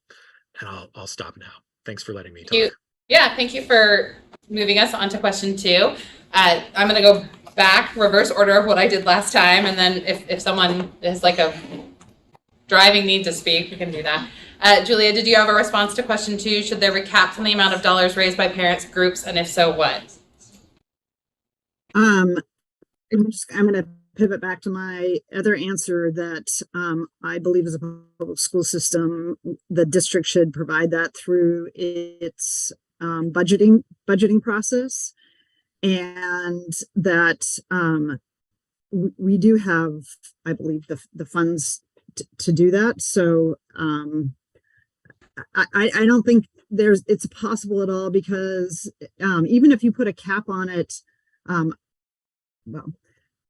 And I'll stop now. Thanks for letting me talk. Yeah, thank you for moving us on to question 2. I'm going to go back, reverse order of what I did last time, and then if someone is like a driving need to speak, we can do that. Julia, did you have a response to question 2? Should there be caps on the amount of dollars raised by parents, groups, and if so, what? I'm going to pivot back to my other answer that I believe as a public school system, the district should provide that through its budgeting process. And that we do have, I believe, the funds to do that. So I don't think it's possible at all, because even if you put a cap on it, well,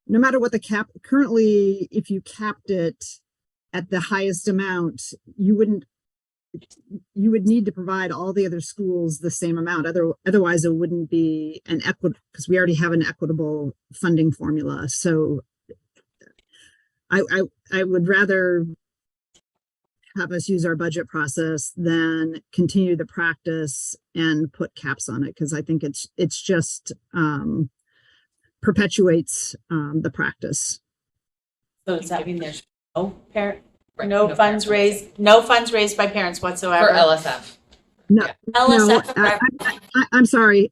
no matter what the cap currently, if you capped it at the highest amount, you would need to provide all the other schools the same amount. Otherwise it wouldn't be an equitable, because we already have an equitable funding formula. So I would rather have us use our budget process than continue the practice and put caps on it, because I think it's just perpetuates the practice. So does that mean there's no parent? Right, No funds raised by parents whatsoever. For LSF. No, LSF no, I'm sorry.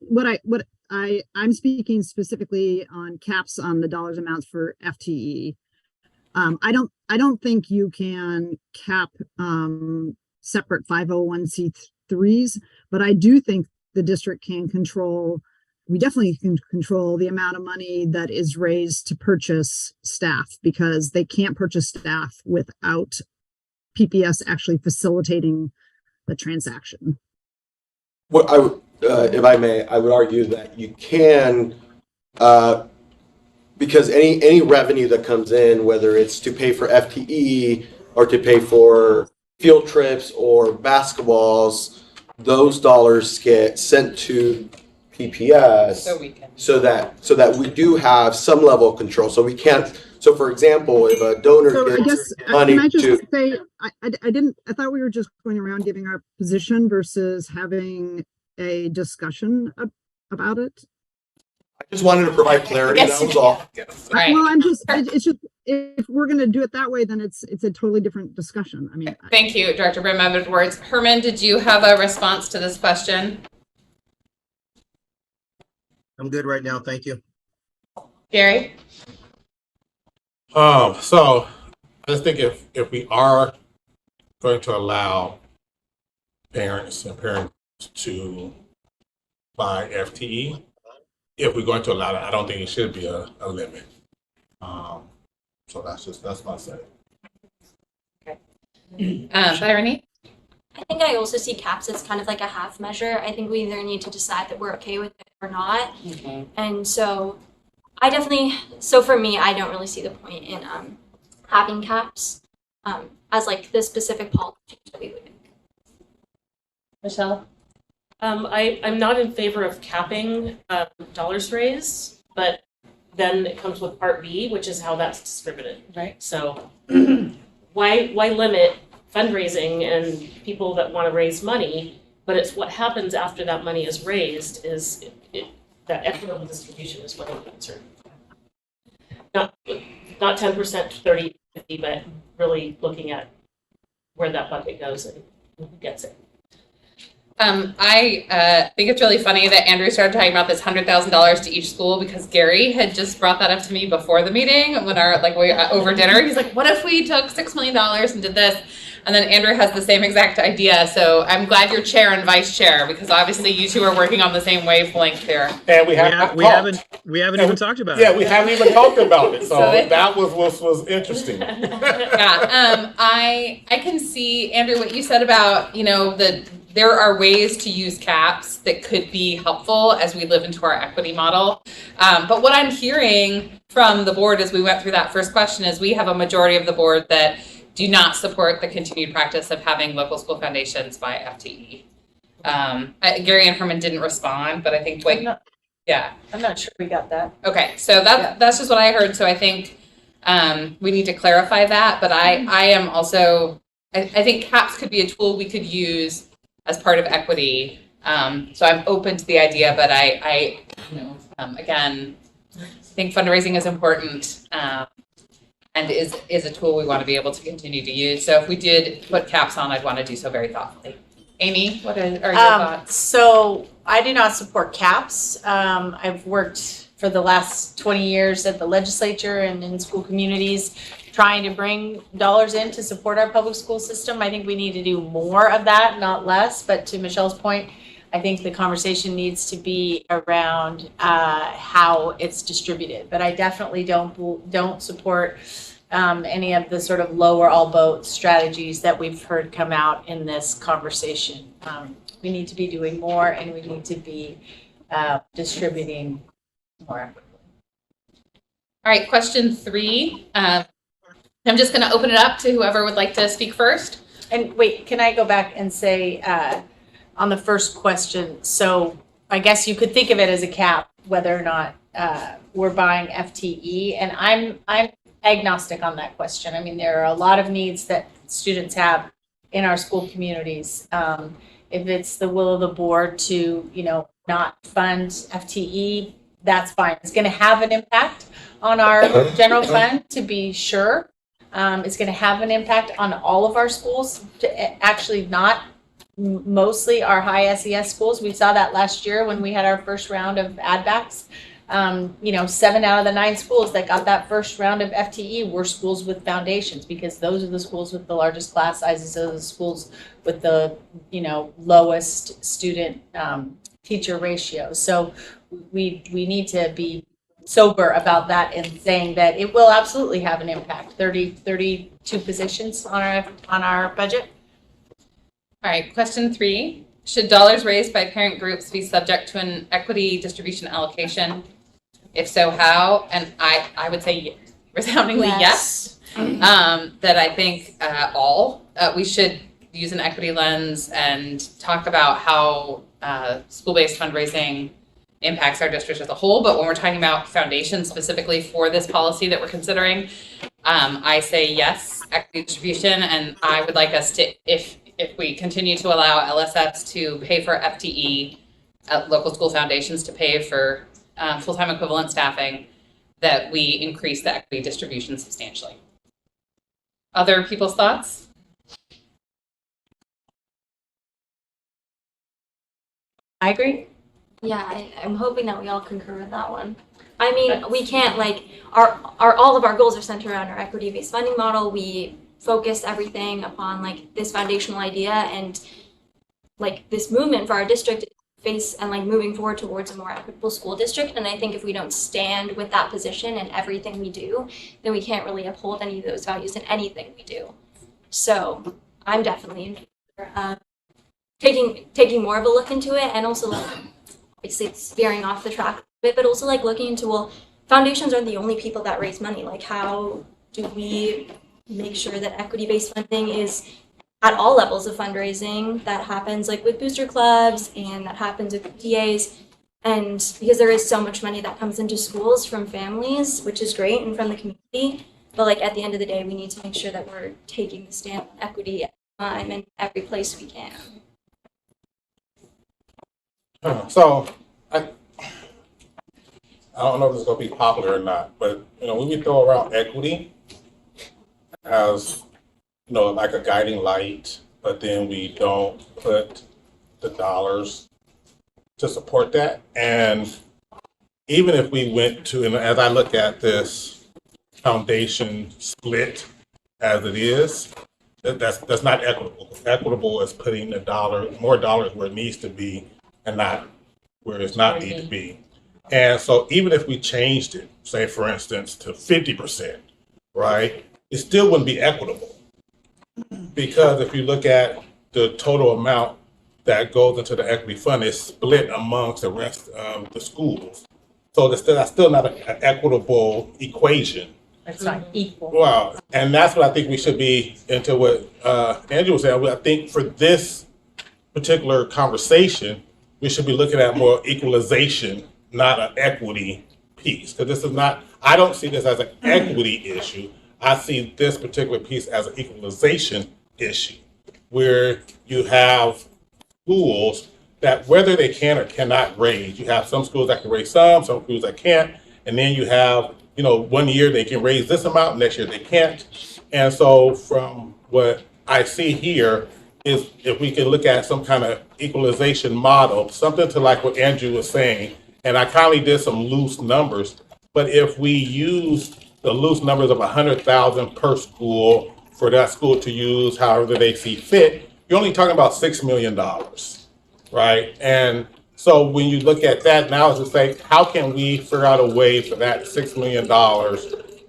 I'm speaking specifically on caps on the dollars amounts for FTE. I don't think you can cap separate 501c3s, but I do think the district can control we definitely can control the amount of money that is raised to purchase staff, because they can't purchase staff without PPS actually facilitating the transaction. What I would, if I may, I would argue that you can, because any revenue that comes in, whether it's to pay for FTE or to pay for field trips or basketballs, those dollars get sent to PPS so that we do have some level of control. So we can't. So for example, if a donor So I gets guess, money can I just to, say, I thought we were just going around giving our position versus having a discussion about it. I just wanted to provide clarity. That was all. Well, it's just, if we're going to do it that way, then it's a totally different discussion. I mean, Thank you, Director Brim. Edwards. Herman, did you have a response to this question? I'm good right now. Thank you. Gary? So I just think if we are going to allow parents to buy FTE, if we're going to allow that, I don't think it should be a limit. So that's my say. Irene? I think I also see caps as kind of like a half measure. I think we either need to decide that we're okay with it or not. And so so for me, I don't really see the point in having caps as like the specific policy that we would make. Michelle? I'm not in favor of capping dollars raised, but then it comes with Part B, which is how that's distributed. Right. So why limit fundraising and people that want to raise money? But it's what happens after that money is raised that equitable distribution is what I'm concerned. Not 10%, 30, 50, but really looking at where that bucket goes and who gets it. I think it's really funny that Andrew started talking about this $100,000 to each school, because Gary had just brought that up to me before the meeting when over dinner. He's like, what if we took $6 million and did this? And then Andrew has the same exact idea. So I'm glad you're chair and vice chair, because obviously you two are working on the same wavelength here. And we haven't even talked about it. Yeah, we haven't even talked about it. So So that was interesting. Yeah, I can see, Andrew, what you said about, there are ways to use caps that could be helpful as we live into our equity model. But what I'm hearing from the board as we went through that first question is we have a majority of the board that do not support the continued practice of having local school foundations by FTE. Gary and Herman didn't respond, but I think I'm not sure we got that. Okay, so that's just what I heard. So I think we need to clarify that. But I am also, I think caps could be a tool we could use as part of equity. So I'm open to the idea, but I again, think fundraising is important and is a tool we want to be able to continue to use. So if we did put caps on, I'd want to do so very thoughtfully. Amy, what are your thoughts? So I do not support caps. I've worked for the last 20 years at the legislature and in school communities trying to bring dollars in to support our public school system. I think we need to do more of that, not less. But to Michelle's point, I think the conversation needs to be around how it's distributed. But I definitely don't support any of the sort of lower all boats strategies that we've heard come out in this conversation. We need to be doing more, and we need to be distributing more. All right, question 3. I'm just going to open it up to whoever would like to speak first. And wait, can I go back and say on the first question, so I guess you could think of it as a cap, whether or not we're buying FTE, and I'm agnostic on that question. I mean, there are a lot of needs that students have in our school communities. If it's the will of the board to, not fund FTE, that's fine. It's going to have an impact on our general fund, to be sure. It's going to have an impact on all of our schools, actually not mostly our high SES schools. We saw that last year when we had our first round of add backs. 7 out of the 9 schools that got that first round of FTE were schools with foundations, because those are the schools with the largest class sizes, those are the schools with the lowest student teacher ratio. So we need to be sober about that and saying that it will absolutely have an impact. 32 positions on our budget. All right, question 3. Should dollars raised by parent groups be subject to an equity distribution allocation? If so, how? And I would say resoundingly yes. That I think we should use an equity lens and talk about how school-based fundraising impacts our district as a whole. But when we're talking about foundations specifically for this policy that we're considering, I say yes, equity distribution, and I would like us to, if we continue to allow LSFs to pay for FTE, local school foundations to pay for full-time equivalent staffing, that we increase the equity distribution substantially. Other people's thoughts? I agree. Yeah, I'm hoping that we all concur with that one. I mean, we can't all of our goals are centered around our equity-based funding model. We focus everything upon this foundational idea and this movement for our district face and moving forward towards a more equitable school district. And I think if we don't stand with that position in everything we do, then we can't really uphold any of those values in anything we do. So I'm definitely in favor of taking more of a look into it, and also obviously veering off the track a bit, but also looking into, well, foundations aren't the only people that raise money. How do we make sure that equity-based funding is at all levels of fundraising? That happens with booster clubs, and that happens with PTAs. And because there is so much money that comes into schools from families, which is great, and from the community, but at the end of the day, we need to make sure that we're taking the stand on equity every time and every place we can. So I don't know if it's going to be popular or not, but when we throw around equity as like a guiding light, but then we don't put the dollars to support that. And even if we went to, and as I look at this foundation split as it is, that's not equitable. Equitable is putting more dollars where it needs to be and not where it's not need to be. And so even if we changed it, say for instance, to 50%, right, it still wouldn't be equitable. Because if you look at the total amount that goes into the equity fund, it's split amongst the rest of the schools. So that's still not an equitable equation. It's not equal. Wow. And that's what I think we should be into what Andrew was saying. I think for this particular conversation, we should be looking at more equalization, not an equity piece. Because this is not, I don't see this as an equity issue. I see this particular piece as an equalization issue, where you have schools that whether they can or cannot raise, you have some schools that can raise some schools that can't, and then you have, 1 year they can raise this amount, next year they can't. And so from what I see here is if we can look at some kind of equalization model, something to like what Andrew was saying, and I kindly did some loose numbers, but if we use the loose numbers of 100,000 per school for that school to use however they see fit, you're only talking about $6 million, right? And so when you look at that now, it's just like, how can we figure out a way for that $6 million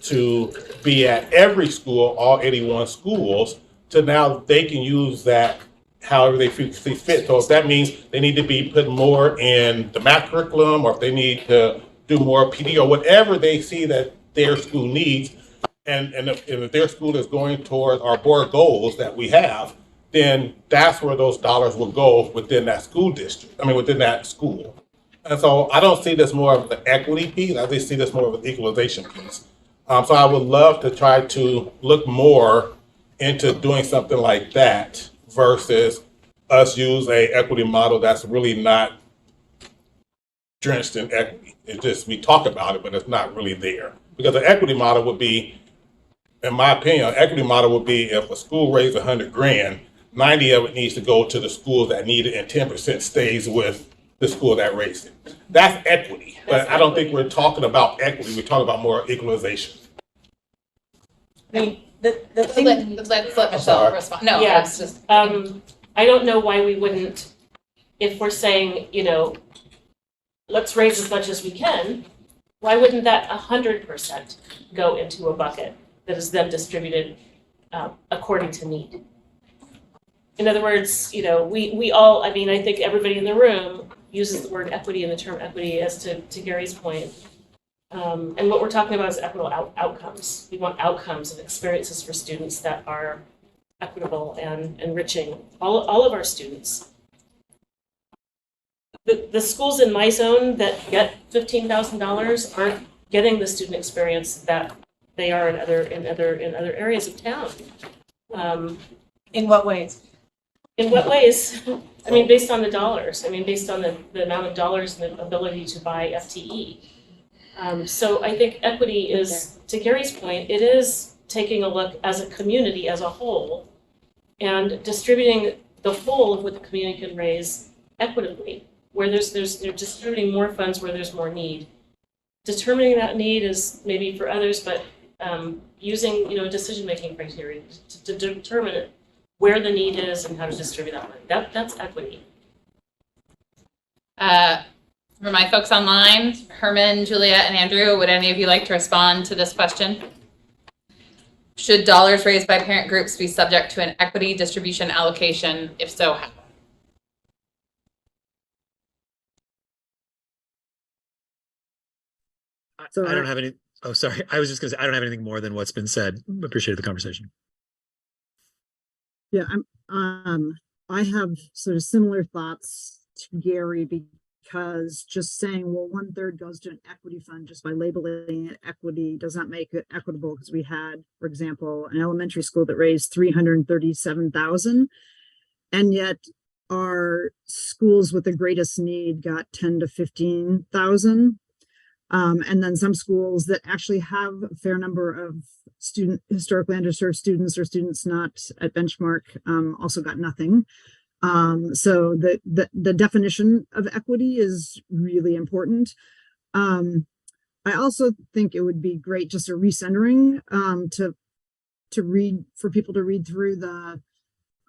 to be at every school, all 81 schools, to now they can use that however they see fit. So if that means they need to be put more in the math curriculum, or if they need to do more PD or whatever they see that their school needs, and if their school is going towards our board goals that we have, then that's where those dollars will go within that school district, within that school. And so I don't see this more of the equity piece, I just see this more of an equalization piece. So I would love to try to look more into doing something like that versus us use a equity model that's really not drenched in equity. It's just, we talk about it, but it's not really there. Because the equity model would be, in my opinion, equity model would be if a school raised $100,000, 90 of it needs to go to the schools that need it, and 10% stays with the school that raised it. That's equity, but I don't think we're talking about equity. We're talking about more equalization. The thing. Let's let Michelle respond. No, Yeah. it's just. I don't know why we wouldn't, if we're saying, let's raise as much as we can, why wouldn't that 100% go into a bucket that is then distributed according to need? In other words, you know, we all, I mean, I think everybody in the room uses the word equity and the term equity as to Gary's point. And what we're talking about is equitable outcomes. We want outcomes and experiences for students that are equitable and enriching all of our students. The schools in my zone that get $15,000 aren't getting the student experience that they are in other areas of town. In what ways? In what ways? I mean, based on the dollars. I mean, based on the amount of dollars and the ability to buy FTE. So I think equity is, to Gary's point, it is taking a look as a community as a whole and distributing the whole of what the community can raise equitably, where they're distributing more funds where there's more need. Determining that need is maybe for others, but using, you know, decision-making criteria to determine where the need is and how to distribute that money. That's equity. For my folks online, Herman, Juliet, and Andrew, would any of you like to respond to this question? Should dollars raised by parent groups be subject to an equity distribution allocation? If so, how? So I don't have any. Oh, sorry. I was just going to say I don't have anything more than what's been said. Appreciated the conversation. Yeah, I have sort of similar thoughts to Gary, because just saying, well, 1/3 goes to an equity fund just by labeling it equity does not make it equitable, because we had, for example, an elementary school that raised $337,000, and yet our schools with the greatest need got $10,000 to $15,000. And then some schools that actually have a fair number of historically underserved students or students not at benchmark also got nothing. So the definition of equity is really important. I also think it would be great, just a recentering to read, for people to read through the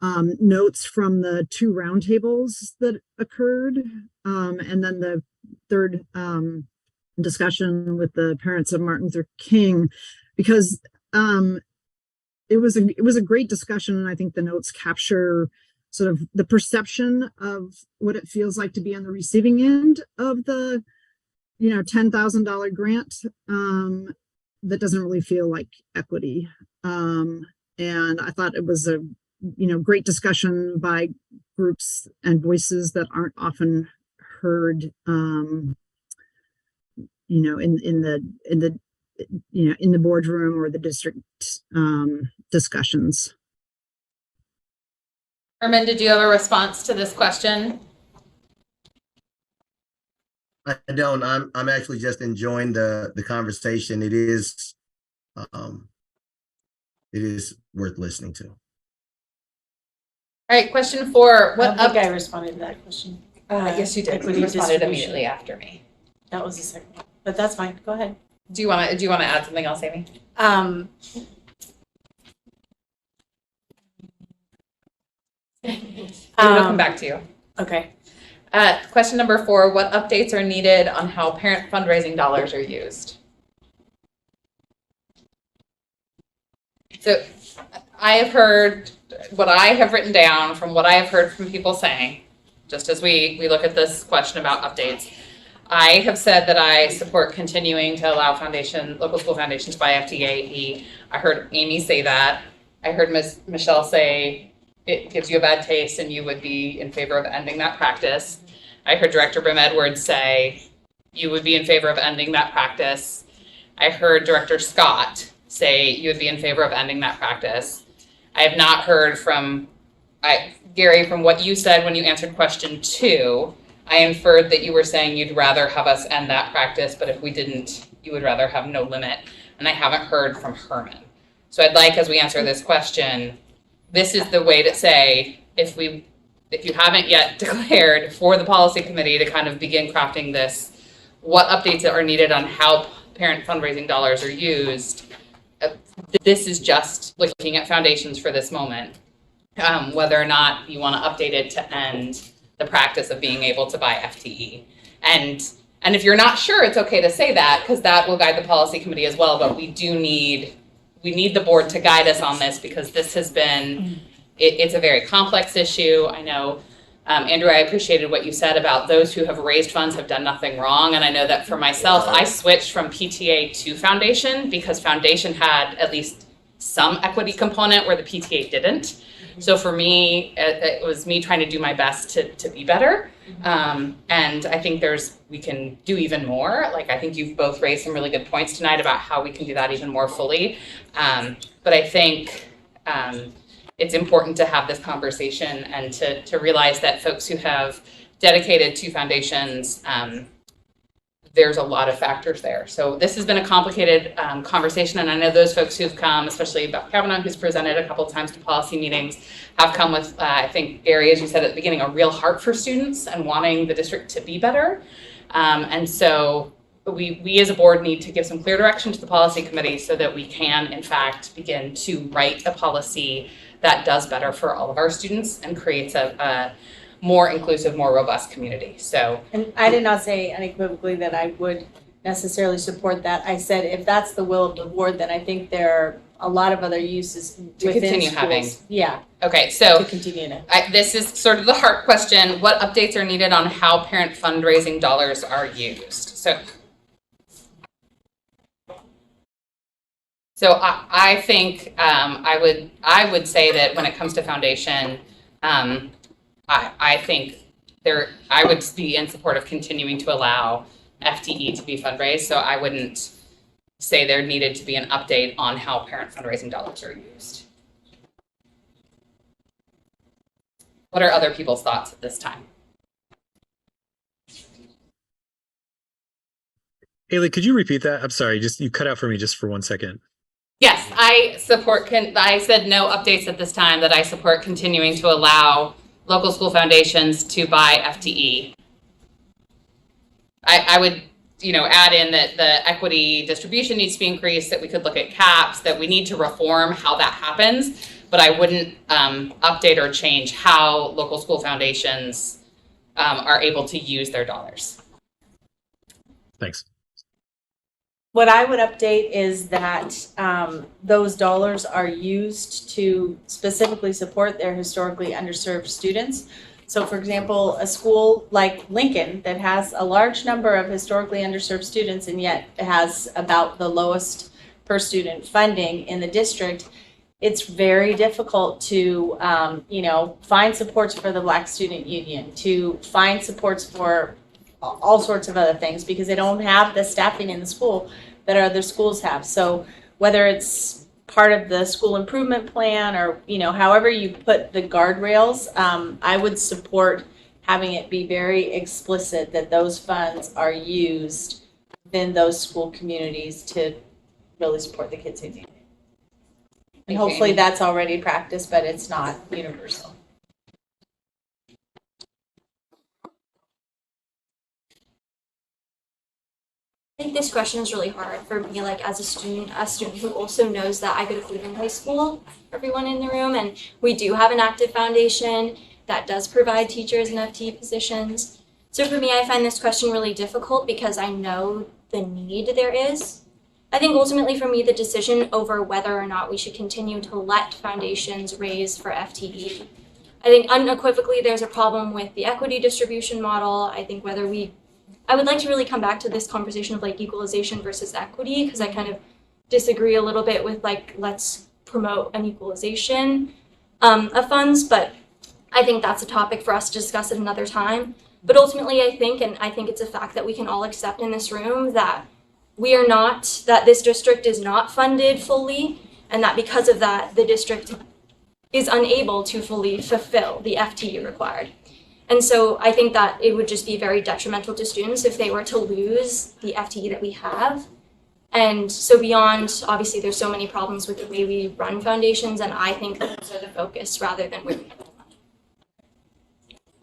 notes from the 2 roundtables that occurred, and then the third discussion with the parents of Martin Luther King, because it was a great discussion, and I think the notes capture sort of the perception of what it feels like to be on the receiving end of the, you know, $10,000 grant that doesn't really feel like equity. And I thought it was a, you know, great discussion by groups and voices that aren't often heard, you know, in the you know, in the boardroom or the district discussions. Herman, did you have a response to this question? I don't. I'm actually just enjoying the conversation. It is worth listening to. All right, question 4. What I think I responded to that question. Yes, you did. Equity You responded distribution. immediately after me. That was the second one, but that's fine. Go ahead. Do you want to add something else, Amy? We'll come back to you. Okay. Question number 4, what updates are needed on how parent fundraising dollars are used? So I have heard what I have written down from what I have heard from people saying, just as we look at this question about updates. I have said that I support continuing to allow local school foundations by FTE. I heard Amy say that. I heard Ms. Michelle say it gives you a bad taste and you would be in favor of ending that practice. I heard Director Brim Edwards say you would be in favor of ending that practice. I heard Director Scott say you would be in favor of ending that practice. I have not heard from Gary, from what you said when you answered question 2, I inferred that you were saying you'd rather have us end that practice, but if we didn't, you would rather have no limit. And I haven't heard from Herman. So I'd like, as we answer this question, this is the way to say, if you haven't yet declared for the policy committee to kind of begin crafting this, what updates are needed on how parent fundraising dollars are used. This is just looking at foundations for this moment, whether or not you want to update it to end the practice of being able to buy FTE. And And if you're not sure, it's okay to say that, because that will guide the policy committee as well, but we need the board to guide us on this, because this has been, it's a very complex issue. I know, Andrew, I appreciated what you said about those who have raised funds have done nothing wrong. And I know that for myself, I switched from PTA to foundation because foundation had at least some equity component where the PTA didn't. So for me, it was me trying to do my best to be better. And I think we can do even more. Like, I think you've both raised some really good points tonight about how we can do that even more fully. But I think it's important to have this conversation and to realize that folks who have dedicated to foundations, there's a lot of factors there. So this has been a complicated conversation, and I know those folks who've come, especially Beth Kavanaugh, who's presented a couple of times to policy meetings, have come with, I think, Gary, as you said at the beginning, a real heart for students and wanting the district to be better. And so we as a board need to give some clear direction to the policy committee so that we can, in fact, begin to write a policy that does better for all of our students and creates a more inclusive, more robust community. So, and I did not say unequivocally that I would necessarily support that. I said if that's the will of the board, then I think there are a lot of other uses to within continue schools. having. Yeah. Okay, so to continue to. This is sort of the heart question. What updates are needed on how parent fundraising dollars are used? So I think I would say that when it comes to foundation, I think I would be in support of continuing to allow FTE to be fundraised. So I wouldn't say there needed to be an update on how parent fundraising dollars are used. What are other people's thoughts at this time? Haley, could you repeat that? I'm sorry, you cut out for me just for 1 second. Yes, I support, I said no updates at this time, that I support continuing to allow local school foundations to buy FTE. I would, add in that the equity distribution needs to be increased, that we could look at caps, that we need to reform how that happens, but I wouldn't update or change how local school foundations are able to use their dollars. Thanks. What I would update is that those dollars are used to specifically support their historically underserved students. So for example, a school like Lincoln that has a large number of historically underserved students and yet has about the lowest per student funding in the district, it's very difficult to find supports for the Black Student Union, to find supports for all sorts of other things, because they don't have the staffing in the school that other schools have. So whether it's part of the school improvement plan or, however you put the guardrails, I would support having it be very explicit that those funds are used within those school communities to really support the kids who need it. And hopefully that's already practiced, but it's not universal. I think this question is really hard for me, like as a student who also knows that I go to Cleveland High School, everyone in the room, and we do have an active foundation that does provide teachers and FTE positions. So for me, I find this question really difficult because I know the need there is. I think ultimately for me, the decision over whether or not we should continue to let foundations raise for FTE, I think unequivocally there's a problem with the equity distribution model. I think I would like to really come back to this conversation of like equalization versus equity, because I kind of disagree a little bit with like, let's promote an equalization of funds, but I think that's a topic for us to discuss at another time. But ultimately I think it's a fact that we can all accept in this room that that this district is not funded fully, and that because of that, the district is unable to fully fulfill the FTE required. And so I think that it would just be very detrimental to students if they were to lose the FTE that we have. And so beyond, obviously there's so many problems with the way we run foundations, and I think those are the focus rather than where we have the money.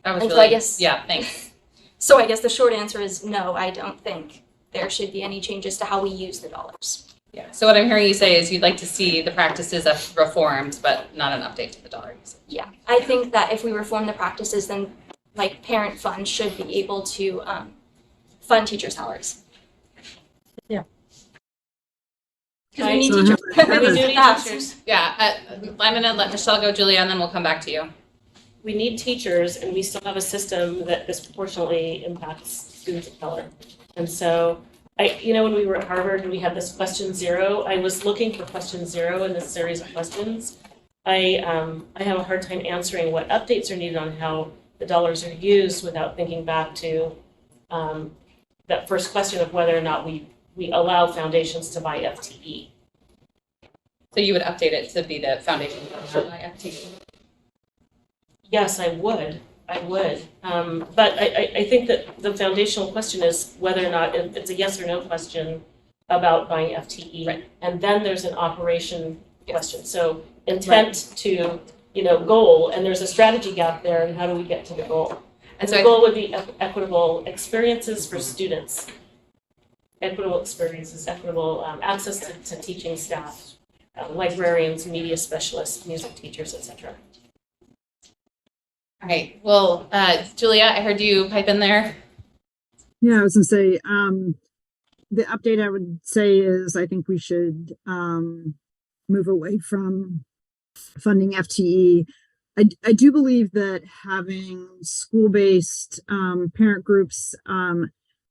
That was And really, so I guess, yeah, thanks. So I guess the short answer is no, I don't think there should be any changes to how we use the dollars. Yeah. So what I'm hearing you say is you'd like to see the practices reformed, but not an update to the dollar usage. Yeah, I think that if we reform the practices, then like parent funds should be able to fund teacher salaries. Yeah. Because we need So teachers. Heather- We need Fast. teachers. Yeah, I'm gonna let Michelle go, Julia, and then we'll come back to you. We need teachers, and we still have a system that disproportionately impacts students of color. And so, when we were at Harvard and we had this question zero, I was looking for question zero in this series of questions. I have a hard time answering what updates are needed on how the dollars are used without thinking back to that first question of whether or not we allow foundations to buy FTE. So you would update it to be the foundation for FTE? Yes, I would. But I think that the foundational question is whether or not it's a yes or no question about buying FTE. Right. And then there's an operation question. So intent to, goal, and there's a strategy gap there, and how do we get to the goal? And the goal would be equitable experiences for students. Equitable experiences, equitable access to teaching staff, librarians, media specialists, music teachers, etc. All right, well, Julia, I heard you pipe in there. Yeah, I was gonna say, the update I would say is I think we should move away from funding FTE. I do believe that having school-based parent groups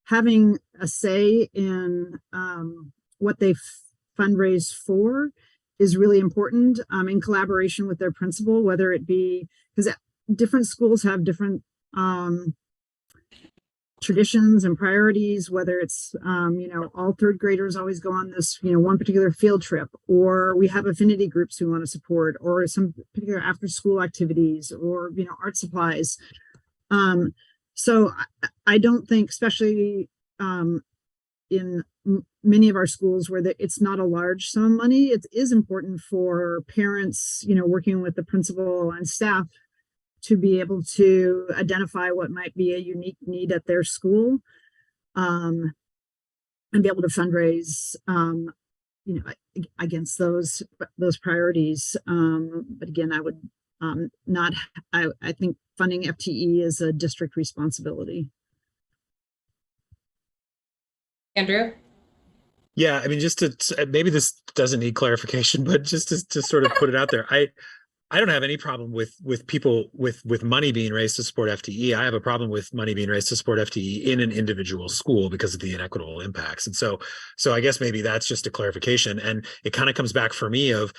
having a say in what they fundraise for is really important in collaboration with their principal, whether it be, because different schools have different traditions and priorities, whether it's, all third graders always go on this, one particular field trip, or we have affinity groups we want to support, or some particular after school activities, or, art supplies. So I don't think, especially in many of our schools where it's not a large sum of money, it is important for parents, working with the principal and staff to be able to identify what might be a unique need at their school, and be able to fundraise, against those priorities. But again, I would I think funding FTE is a district responsibility. Andrew? Yeah, I mean, just to maybe this doesn't need clarification, but just to sort of put it out there, I don't have any problem with people with money being raised to support FTE. I have a problem with money being raised to support FTE in an individual school because of the inequitable impacts. And so I guess maybe that's just a clarification. And it kind of comes back for me of,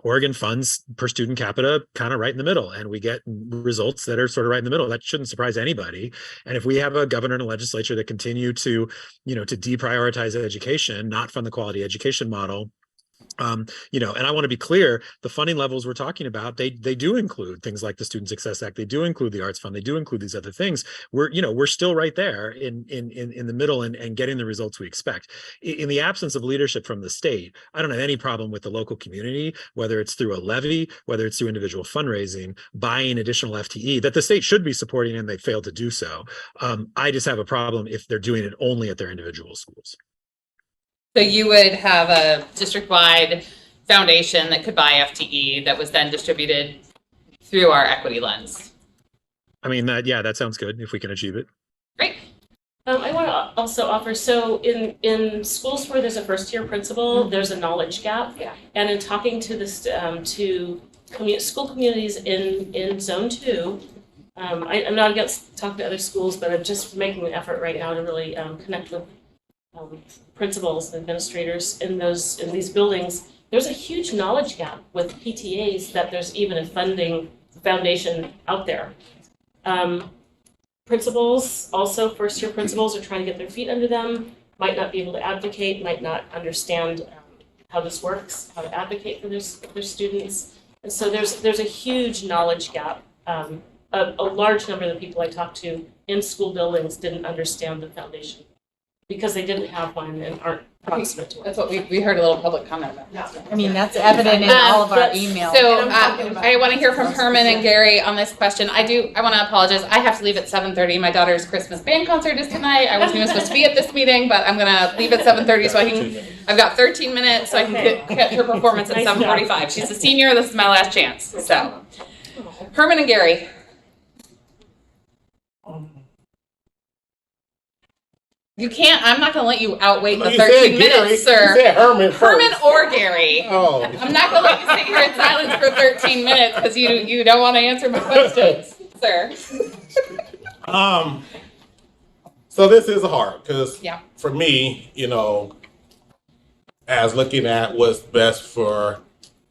Oregon funds per student capita kind of right in the middle, and we get results that are sort of right in the middle. That shouldn't surprise anybody. And if we have a governor and a legislature that continue to, to deprioritize education, not fund the quality education model, and I want to be clear, the funding levels we're talking about, they do include things like the Student Success Act. They do include the Arts Fund. They do include these other things. We're still right there in the middle and getting the results we expect. In the absence of leadership from the state, I don't have any problem with the local community, whether it's through a levy, whether it's through individual fundraising, buying additional FTE that the state should be supporting, and they failed to do so. I just have a problem if they're doing it only at their individual schools. So you would have a district-wide foundation that could buy FTE that was then distributed through our equity lens. I mean, that sounds good if we can achieve it. Great. I want to also offer, so in schools where there's a first-year principal, there's a knowledge gap. Yeah. And in talking to this, school communities in Zone 2, I'm not against talking to other schools, but I'm just making an effort right now to really connect with principals and administrators in these buildings. There's a huge knowledge gap with PTAs that there's even a funding foundation out there. Principals, also first-year principals, are trying to get their feet under them, might not be able to advocate, might not understand how this works, how to advocate for their students. And so there's a huge knowledge gap. A large number of the people I talked to in school buildings didn't understand the foundation because they didn't have one and aren't proximate to it. That's what we heard a little public comment about. I mean, that's evident in all of our emails. So I want to hear from Herman and Gary on this question. I want to apologize. I have to leave at 7:30. My daughter's Christmas band concert is tonight. I wasn't even supposed to be at this meeting, but I'm going to leave at 7:30 so I've got 13 minutes so I can catch her performance at 7:45. She's a senior. This is my last chance. So Herman and Gary. You can't, I'm not gonna let you outwait the You said 13 Gary. minutes, sir. You said Herman first. Herman or Gary. Oh. I'm not gonna let you sit here in silence for 13 minutes because you don't want to answer my questions, sir. So this is hard because Yeah. for me, as looking at what's best for,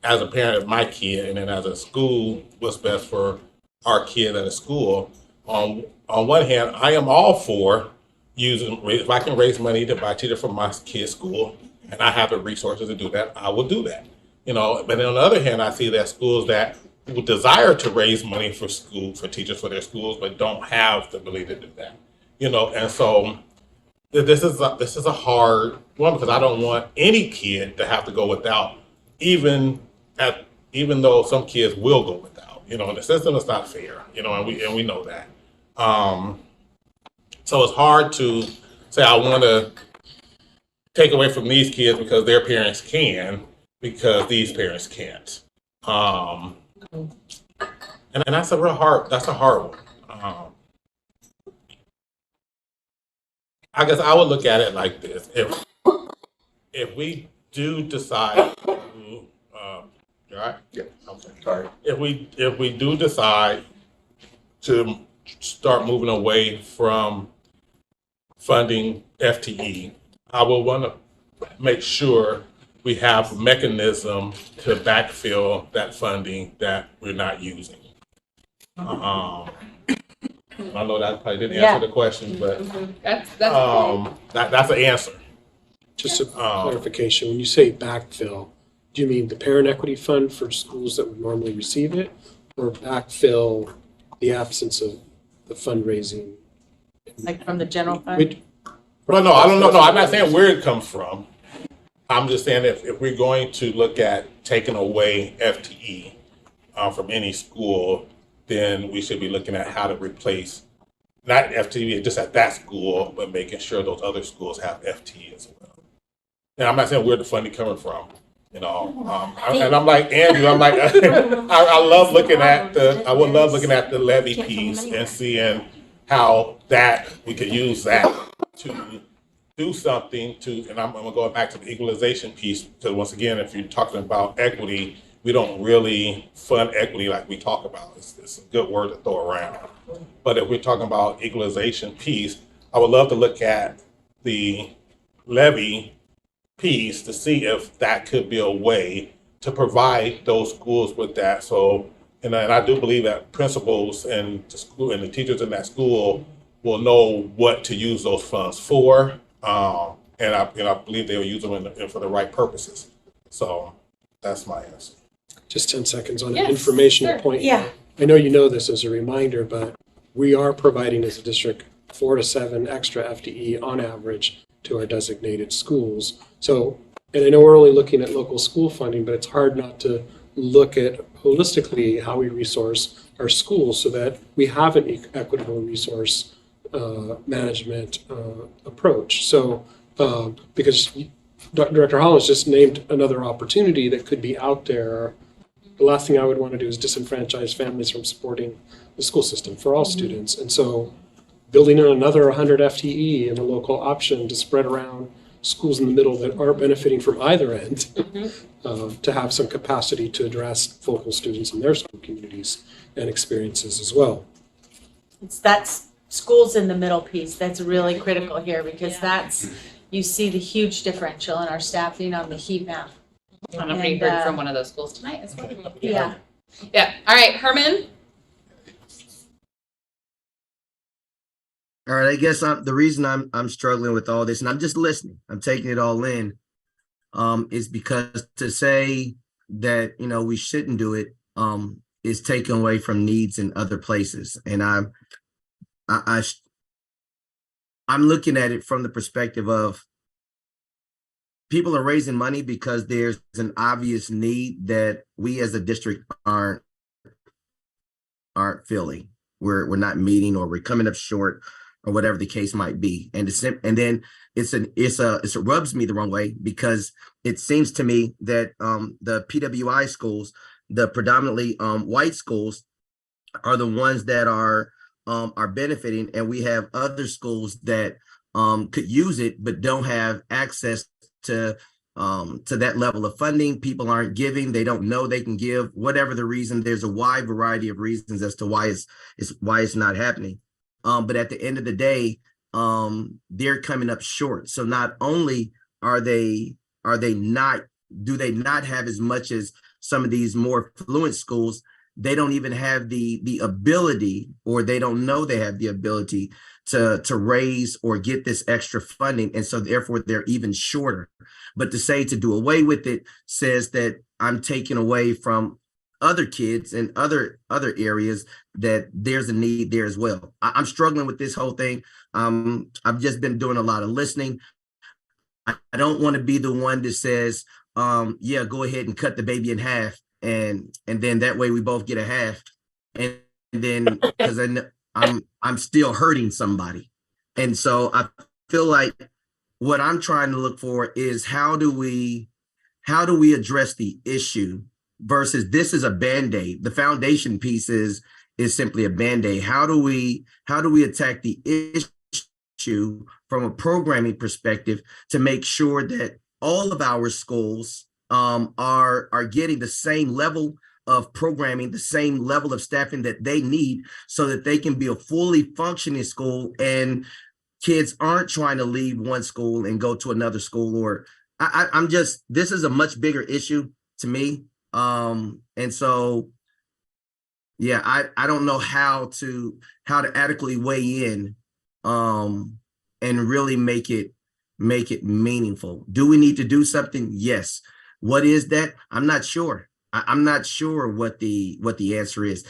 as a parent of my kid, and then as a school, what's best for our kid at a school. On one hand, I am all for using, if I can raise money to buy a teacher for my kid's school, and I have the resources to do that, I will do that. But then on the other hand, I see that schools that would desire to raise money for teachers for their schools, but don't have the ability to do that. And so this is a hard one because I don't want any kid to have to go without, even though some kids will go without. And the system is not fair. And we know that. So it's hard to say I want to take away from these kids because their parents can, because these parents can't. And that's a hard one. I guess I would look at it like this: if we do decide to, you all right? Yeah. Okay. Sorry. If we do decide to start moving away from funding FTE, I will want to make sure we have a mechanism to backfill that funding that we're not using. I know that probably didn't answer the question, but that's an answer. Just a clarification, when you say backfill, do you mean the parent equity fund for schools that would normally receive it, or backfill the absence of the fundraising? Like from the general fund? Well, no, I don't know. No, I'm not saying where it comes from. I'm just saying if we're going to look at taking away FTE from any school, then we should be looking at how to replace, not FTE just at that school, but making sure those other schools have FTE as well. And I'm not saying where the funding coming from, and I'm like Andrew, I'm like, I love looking at I would love looking at the levy piece and seeing how we could use that to do something and I'm going back to the equalization piece, because once again, if you're talking about equity, we don't really fund equity like we talk about. It's a good word to throw around. But if we're talking about equalization piece, I would love to look at the levy piece to see if that could be a way to provide those schools with that. So, and I do believe that principals and the school and the teachers in that school will know what to use those funds for, and I believe they'll use them for the right purposes. So that's my answer. Just 10 seconds on an informational point. Yeah. I know you know this as a reminder, but we are providing as a district 4 to 7 extra FTE on average to our designated schools. So, and I know we're only looking at local school funding, but it's hard not to look at holistically how we resource our schools so that we have an equitable resource management approach. So, because Director Hollins just named another opportunity that could be out there. The last thing I would want to do is disenfranchise families from supporting the school system for all students. And so building in another 100 FTE in a local option to spread around schools in the middle that aren't benefiting from either end, to have some capacity to address focal students in their school communities and experiences as well. That's schools in the middle piece. That's really critical here because you see the huge differential in our staffing on the heat map. And I've already heard from one of those schools tonight as well. Yeah. Yeah. All right, Herman. All right, I guess the reason I'm struggling with all this, and I'm just listening, I'm taking it all in, is because to say that we shouldn't do it is taken away from needs in other places, and I'm looking at it from the perspective of people are raising money because there's an obvious need that we as a district aren't filling. We're not meeting, or we're coming up short, or whatever the case might be. And then it rubs me the wrong way because it seems to me that the PWI schools, the predominantly white schools, are the ones that are benefiting, and we have other schools that could use it, but don't have access to that level of funding. People aren't giving, they don't know they can give, whatever the reason. There's a wide variety of reasons as to why it's not happening. But at the end of the day, they're coming up short. So not only do they not have as much as some of these more affluent schools, they don't even have the ability, or they don't know they have the ability to raise or get this extra funding. And so therefore they're even shorter. But to say to do away with it says that I'm taking away from other kids in other areas that there's a need there as well. I'm struggling with this whole thing. I've just been doing a lot of listening. I don't want to be the one that says, yeah, go ahead and cut the baby in half. And then that way we both get a half. And then, because then I'm still hurting somebody. And so I feel like what I'm trying to look for is how do we address the issue versus this is a Band-Aid. The foundation piece is simply a Band-Aid. How do we attack the issue from a programming perspective to make sure that all of our schools are getting the same level of programming, the same level of staffing that they need so that they can be a fully functioning school and kids aren't trying to leave one school and go to another school. Or I'm just, this is a much bigger issue to me. And so, yeah, I don't know how to adequately weigh in and really make it meaningful. Do we need to do something? Yes. What is that? I'm not sure. I'm not sure what the answer is.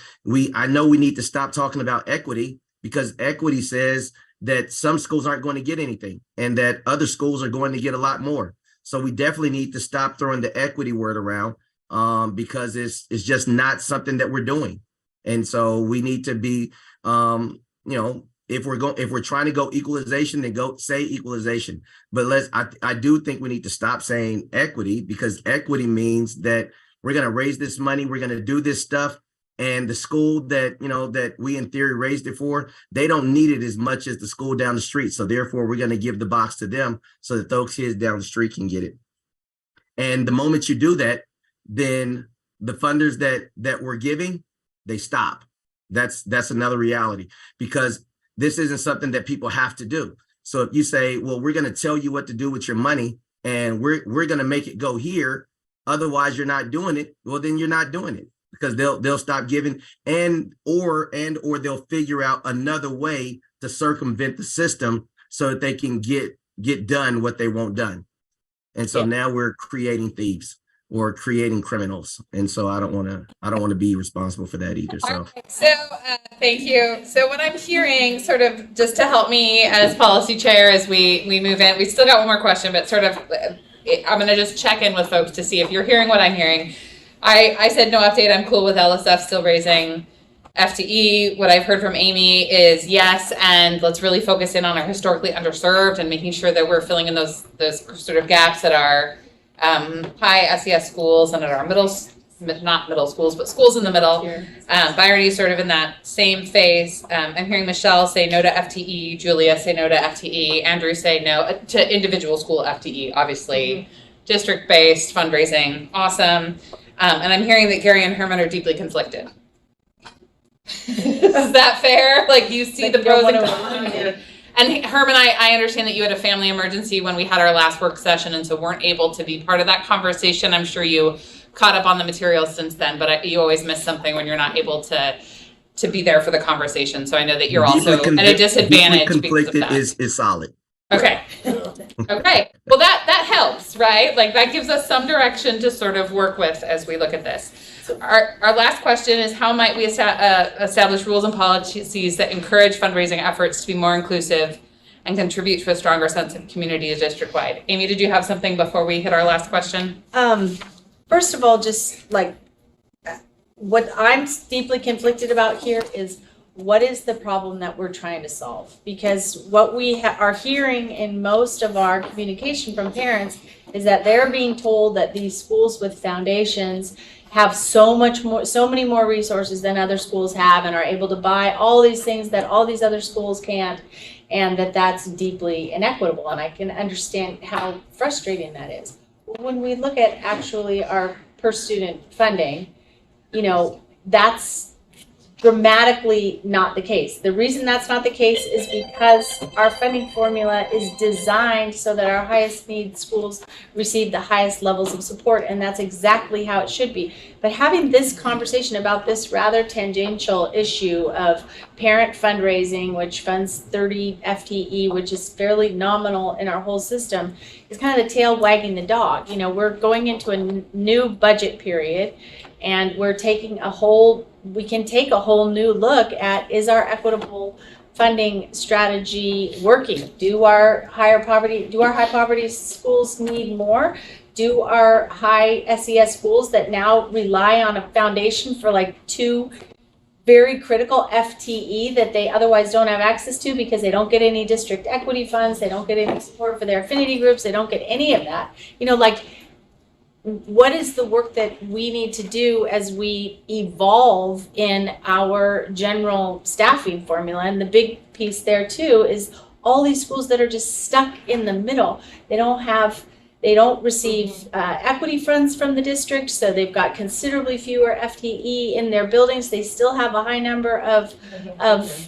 I know we need to stop talking about equity, because equity says that some schools aren't going to get anything and that other schools are going to get a lot more. So we definitely need to stop throwing the equity word around because it's just not something that we're doing. And so we need to be, if we're trying to go equalization, then go say equalization. But I do think we need to stop saying equity, because equity means that we're going to raise this money, we're going to do this stuff, and the school that we in theory raised it for, they don't need it as much as the school down the street. So therefore we're going to give the box to them so that those kids down the street can get it. And the moment you do that, then the funders that we're giving, they stop. That's another reality, because this isn't something that people have to do. So if you say, well, we're going to tell you what to do with your money and we're going to make it go here, otherwise you're not doing it, well, then you're not doing it, because they'll stop giving or they'll figure out another way to circumvent the system so that they can get done what they want done. And so now we're creating thieves or creating criminals. And so I don't want to be responsible for that either. So Thank you. So what I'm hearing, sort of just to help me as policy chair as we move in, we still got one more question, but sort of I'm going to just check in with folks to see if you're hearing what I'm hearing. I said no update. I'm cool with LSF still raising FTE. What I've heard from Amy is yes, and let's really focus in on our historically underserved and making sure that we're filling in those sort of gaps at our high SES schools and at our not middle schools, but schools in the middle. Byron is sort of in that same phase. I'm hearing Michelle say no to FTE, Julia say no to FTE, Andrew say no to individual school FTE, obviously. District-based fundraising, awesome. And I'm hearing that Gary and Herman are deeply conflicted. Is that fair? Like, you see the pros and cons. And Herman, I understand that you had a family emergency when we had our last work session and so weren't able to be part of that conversation. I'm sure you caught up on the materials since then, but you always miss something when you're not able to be there for the conversation. So I know that you're also at a disadvantage. Conflicted is solid. Okay. Okay. Well, that helps, right? Like, that gives us some direction to sort of work with as we look at this. Our last question is, how might we establish rules and policies that encourage fundraising efforts to be more inclusive and contribute to a stronger sense of community district-wide? Amy, did you have something before we hit our last question? First of all, just like what I'm deeply conflicted about here is what is the problem that we're trying to solve? Because what we are hearing in most of our communication from parents is that they're being told that these schools with foundations have so many more resources than other schools have and are able to buy all these things that all these other schools can't. and that's deeply inequitable, and I can understand how frustrating that is. When we look at actually our per student funding, you know, that's dramatically not the case. The reason that's not the case is because our funding formula is designed so that our highest need schools receive the highest levels of support, and that's exactly how it should be. But having this conversation about this rather tangential issue of parent fundraising, which funds 30 FTE, which is fairly nominal in our whole system, is kind of the tail wagging the dog. You know, we're going into a new budget period, and we're taking we can take a whole new look at, is our equitable funding strategy working? Do our high poverty schools need more? Do our high SES schools that now rely on a foundation for like 2 very critical FTE that they otherwise don't have access to because they don't get any district equity funds, they don't get any support for their affinity groups, they don't get any of that? You know, like, what is the work that we need to do as we evolve in our general staffing formula? And the big piece there too is all these schools that are just stuck in the middle. They don't receive equity funds from the district, so they've got considerably fewer FTE in their buildings. They still have a high number of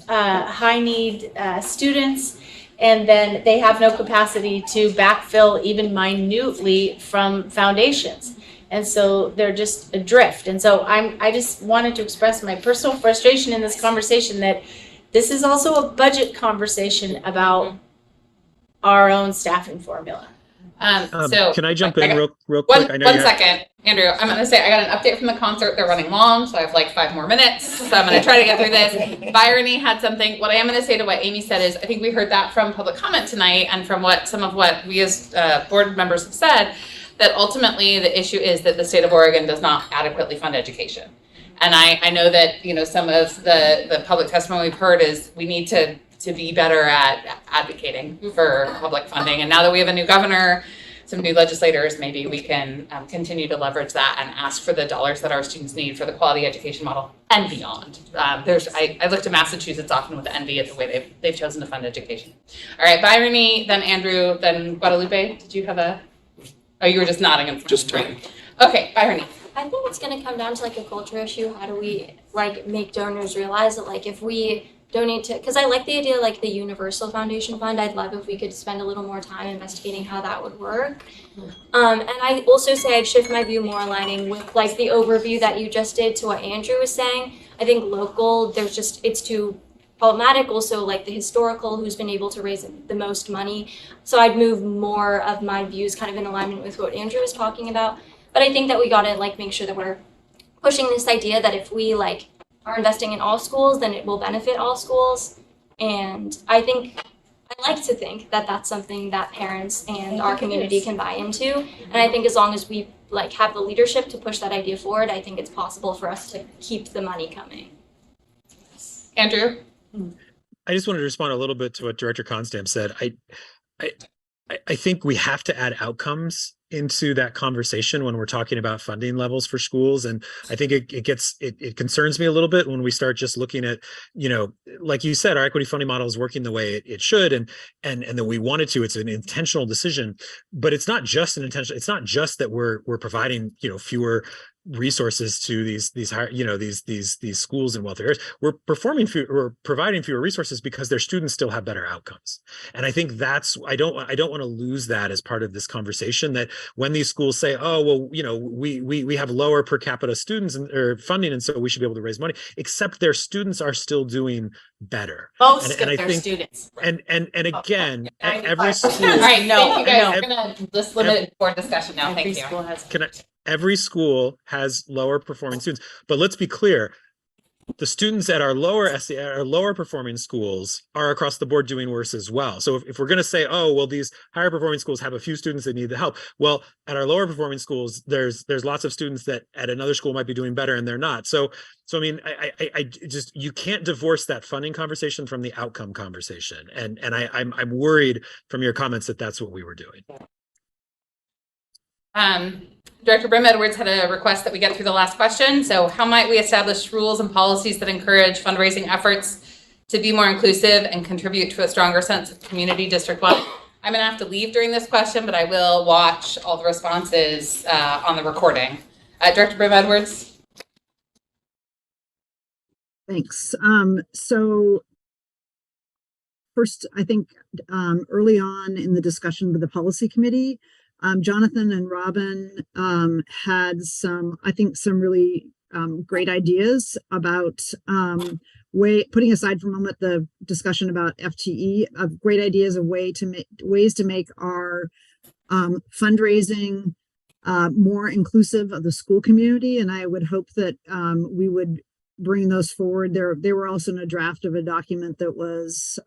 high need students. And then they have no capacity to backfill even minutely from foundations. And so they're just adrift. And so I just wanted to express my personal frustration in this conversation that this is also a budget conversation about our own staffing formula. So can I jump in real quick? One second, Andrew. I'm going to say I got an update from the concert. They're running long, so I have like 5 more minutes. So I'm going to try to get through this. Byrony had something. What I am going to say to what Amy said is, I think we heard that from public comment tonight, and from some of what we as board members have said, that ultimately the issue is that the state of Oregon does not adequately fund education. And I know that, you know, some of the public testimony we've heard is we need to be better at advocating for public funding. And now that we have a new governor, some new legislators, maybe we can continue to leverage that and ask for the dollars that our students need for the quality education model and beyond. I look to Massachusetts often with envy at the way they've chosen to fund education. All right, Byrony, then Andrew, then Guadalupe. Did you have you were just nodding in front. Just Okay, Byrony. I think it's gonna come down to like a culture issue. How do we like make donors realize that like if we donate to, because I like the idea like the Universal Foundation Fund. I'd love if we could spend a little more time investigating how that would work. And I also say I'd shift my view more aligning with like the overview that you just did to what Andrew was saying. I think local, it's too problematic. Also like the historical, who's been able to raise the most money. So I'd move more of my views kind of in alignment with what Andrew was talking about. But I think that we gotta like make sure that we're pushing this idea that if we like are investing in all schools, then it will benefit all schools. And I like to think that that's something that parents and our community can buy into. And I think as long as we like have the leadership to push that idea forward, I think it's possible for us to keep the money coming. Andrew? I just wanted to respond a little bit to what Director Constam said. I think we have to add outcomes into that conversation when we're talking about funding levels for schools. And I think it concerns me a little bit when we start just looking at, you know, like you said, our equity funding model is working the way it should, and that we wanted to. It's an intentional decision, but it's not just an intentional. It's not just that we're providing, you know, fewer resources to these higher, you know, these schools in wealthy areas. We're providing fewer resources because their students still have better outcomes. And I think I don't want to lose that as part of this conversation, that when these schools say, oh, well, you know, we have lower per capita students or funding, and so we should be able to raise money, except their students are still doing better. Most and of I their think, students. And again, at every school. All right, thank you guys. Every- We're gonna just limit it for discussion now. Thank you. Every school has lower performing students, but let's be clear. The students at our lower performing schools are across the board doing worse as well. So if we're going to say, oh, well, these higher performing schools have a few students that need the help. Well, at our lower performing schools, there's lots of students that at another school might be doing better and they're not. So I mean, I just, you can't divorce that funding conversation from the outcome conversation. And I'm worried from your comments that that's what we were doing. Director Brim Edwards had a request that we get through the last question. So how might we establish rules and policies that encourage fundraising efforts to be more inclusive and contribute to a stronger sense of community district-wide. I'm gonna have to leave during this question, but I will watch all the responses on the recording. Director Brim-Edwards. Thanks. So first, I think early on in the discussion with the policy committee, Jonathan and Robin had some really great ideas about putting aside for a moment the discussion about FTE, of great ideas of ways to make our fundraising more inclusive of the school community. And I would hope that we would bring those forward. They were also in a draft of a document that was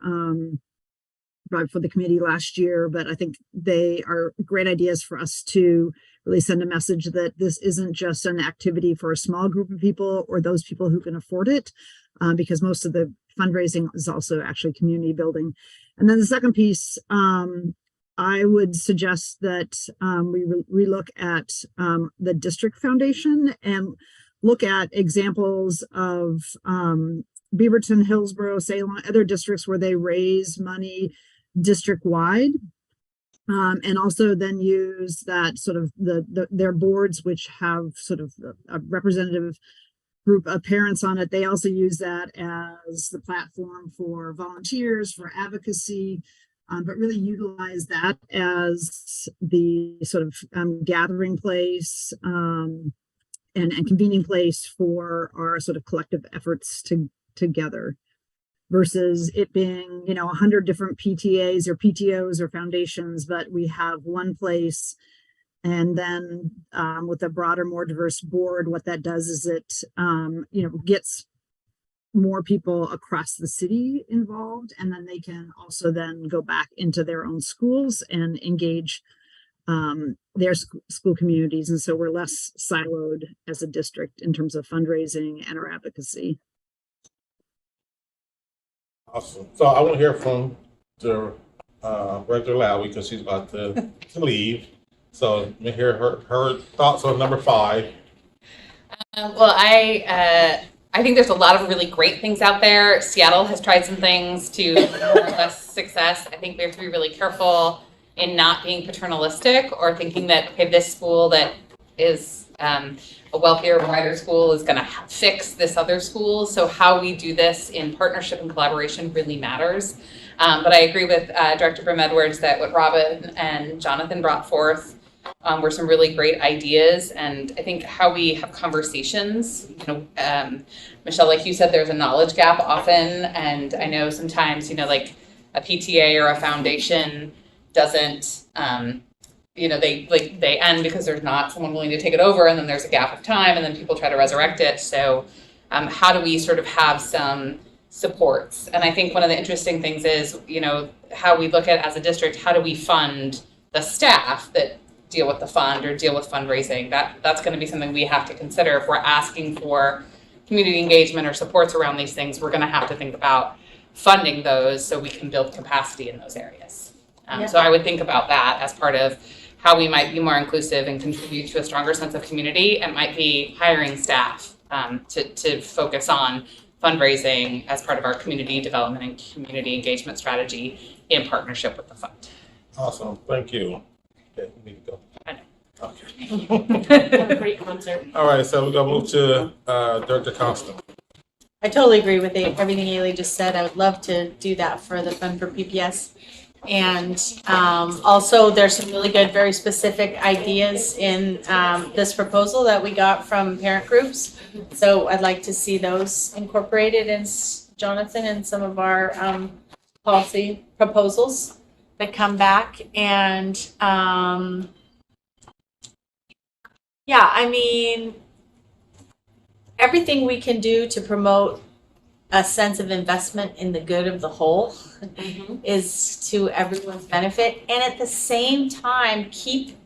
brought for the committee last year, but I think they are great ideas for us to really send a message that this isn't just an activity for a small group of people or those people who can afford it, because most of the fundraising is also actually community building. And then the second piece, I would suggest that we look at the district foundation and look at examples of Beaverton, Hillsborough, Salem, other districts where they raise money district-wide, and also then use that sort of their boards, which have sort of a representative group of parents on it. They also use that as the platform for volunteers, for advocacy, but really utilize that as the sort of gathering place and convening place for our sort of collective efforts together, versus it being, 100 different PTAs or PTOs or foundations, but we have one place. And then with a broader, more diverse board, what that does is it, gets more people across the city involved, and then they can also then go back into their own schools and engage their school communities. And so we're less siloed as a district in terms of fundraising and our advocacy. Awesome. So I want to hear from the Director Lowy, because she's about to leave. So let me hear her thoughts on number 5. Well, I think there's a lot of really great things out there. Seattle has tried some things to more or less success. I think we have to be really careful in not being paternalistic or thinking that, okay, this school that is a wealthier, brighter school is going to fix this other school. So how we do this in partnership and collaboration really matters. But I agree with Director Brim-Edwards that what Robin and Jonathan brought forth were some really great ideas. And I think how we have conversations, Michelle, like you said, there's a knowledge gap often. And I know sometimes, like a PTA or a foundation doesn't, they end because there's not someone willing to take it over, and then there's a gap of time, and then people try to resurrect it. So how do we sort of have some supports? And I think one of the interesting things is, how we look at as a district, how do we fund the staff that deal with the fund or deal with fundraising? That's going to be something we have to consider. If we're asking for community engagement or supports around these things, we're going to have to think about funding those so we can build capacity in those areas. So I would think about that as part of how we might be more inclusive and contribute to a stronger sense of community. It might be hiring staff to focus on fundraising as part of our community development and community engagement strategy in partnership with the fund. Awesome. Thank you. Okay, we need to go. I know. Okay. What a great concert. All right, so we're going to move to Director Constant. I totally agree with everything Ailey just said. I would love to do that for the Fund for PPS. And also there's some really good, very specific ideas in this proposal that we got from parent groups. So I'd like to see those incorporated in Jonathan and some of our policy proposals that come back. And everything we can do to promote a sense of investment in the good of the whole is to everyone's benefit, and at the same time keep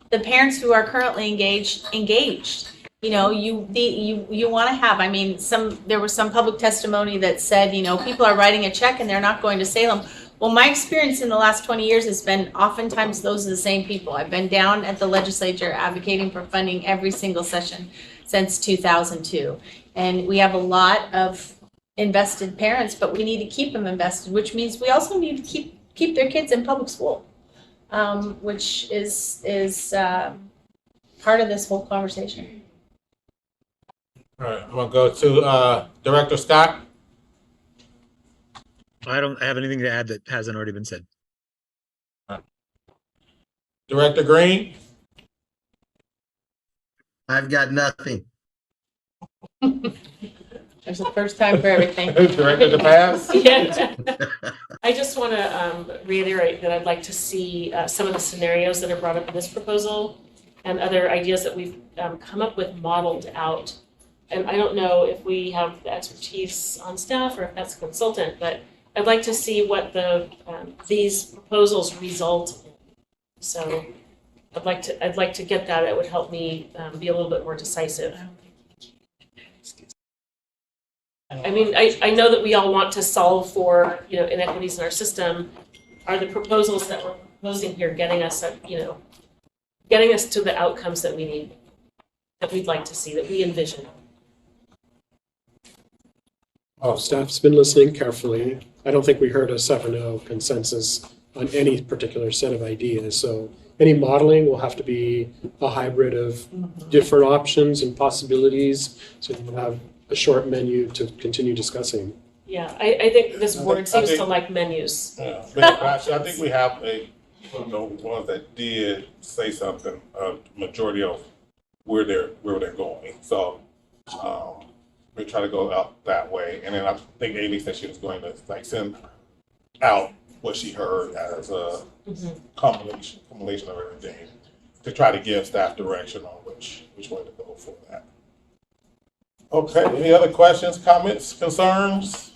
the parents who are currently engaged. You want to have, there was some public testimony that said, people are writing a check and they're not going to Salem. Well, my experience in the last 20 years has been oftentimes those are the same people. I've been down at the legislature advocating for funding every single session since 2002. And we have a lot of invested parents, but we need to keep them invested, which means we also need to keep their kids in public school, which is part of this whole conversation. All right, I'm gonna go to Director Scott. I don't have anything to add that hasn't already been said. Director Green. I've got nothing. There's a first time for everything. Director DePass. Yeah. I just want to reiterate that I'd like to see some of the scenarios that are brought up in this proposal and other ideas that we've come up with modeled out. And I don't know if we have the expertise on staff or if that's a consultant, but I'd like to see what these proposals result in. So I'd like to get that. It would help me be a little bit more decisive. I mean, I know that we all want to solve for, inequities in our system. Are the proposals that we're proposing here getting us to the outcomes that we need, that we'd like to see, that we envision? Staff's been listening carefully. I don't think we heard a 7-0 consensus on any particular set of ideas. So any modeling will have to be a hybrid of different options and possibilities. So we'll have a short menu to continue discussing. Yeah, I think this board seems to like menus. Yeah, but actually, I think we have the ones that did say something, majority of where they're going. So we try to go out that way. And then I think Amy said she was going to send out what she heard as a combination of everything to try to give staff direction on which way to go for that. Okay, any other questions, comments, concerns?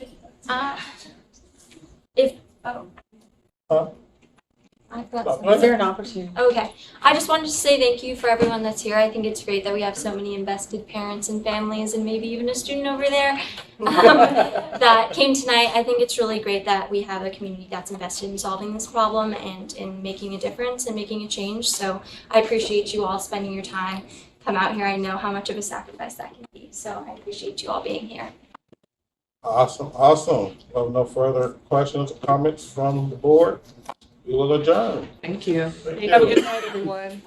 I've got Go some. ahead. Is there an opportunity? Okay. I just wanted to say thank you for everyone that's here. I think it's great that we have so many invested parents and families and maybe even a student over there that came tonight. I think it's really great that we have a community that's invested in solving this problem and in making a difference and making a change. So I appreciate you all spending your time. Come out here. I know how much of a sacrifice that can be. So I appreciate you all being here. Awesome. Well, no further questions or comments from the board. We will adjourn. Thank you. Thank Have a you. good night, everyone.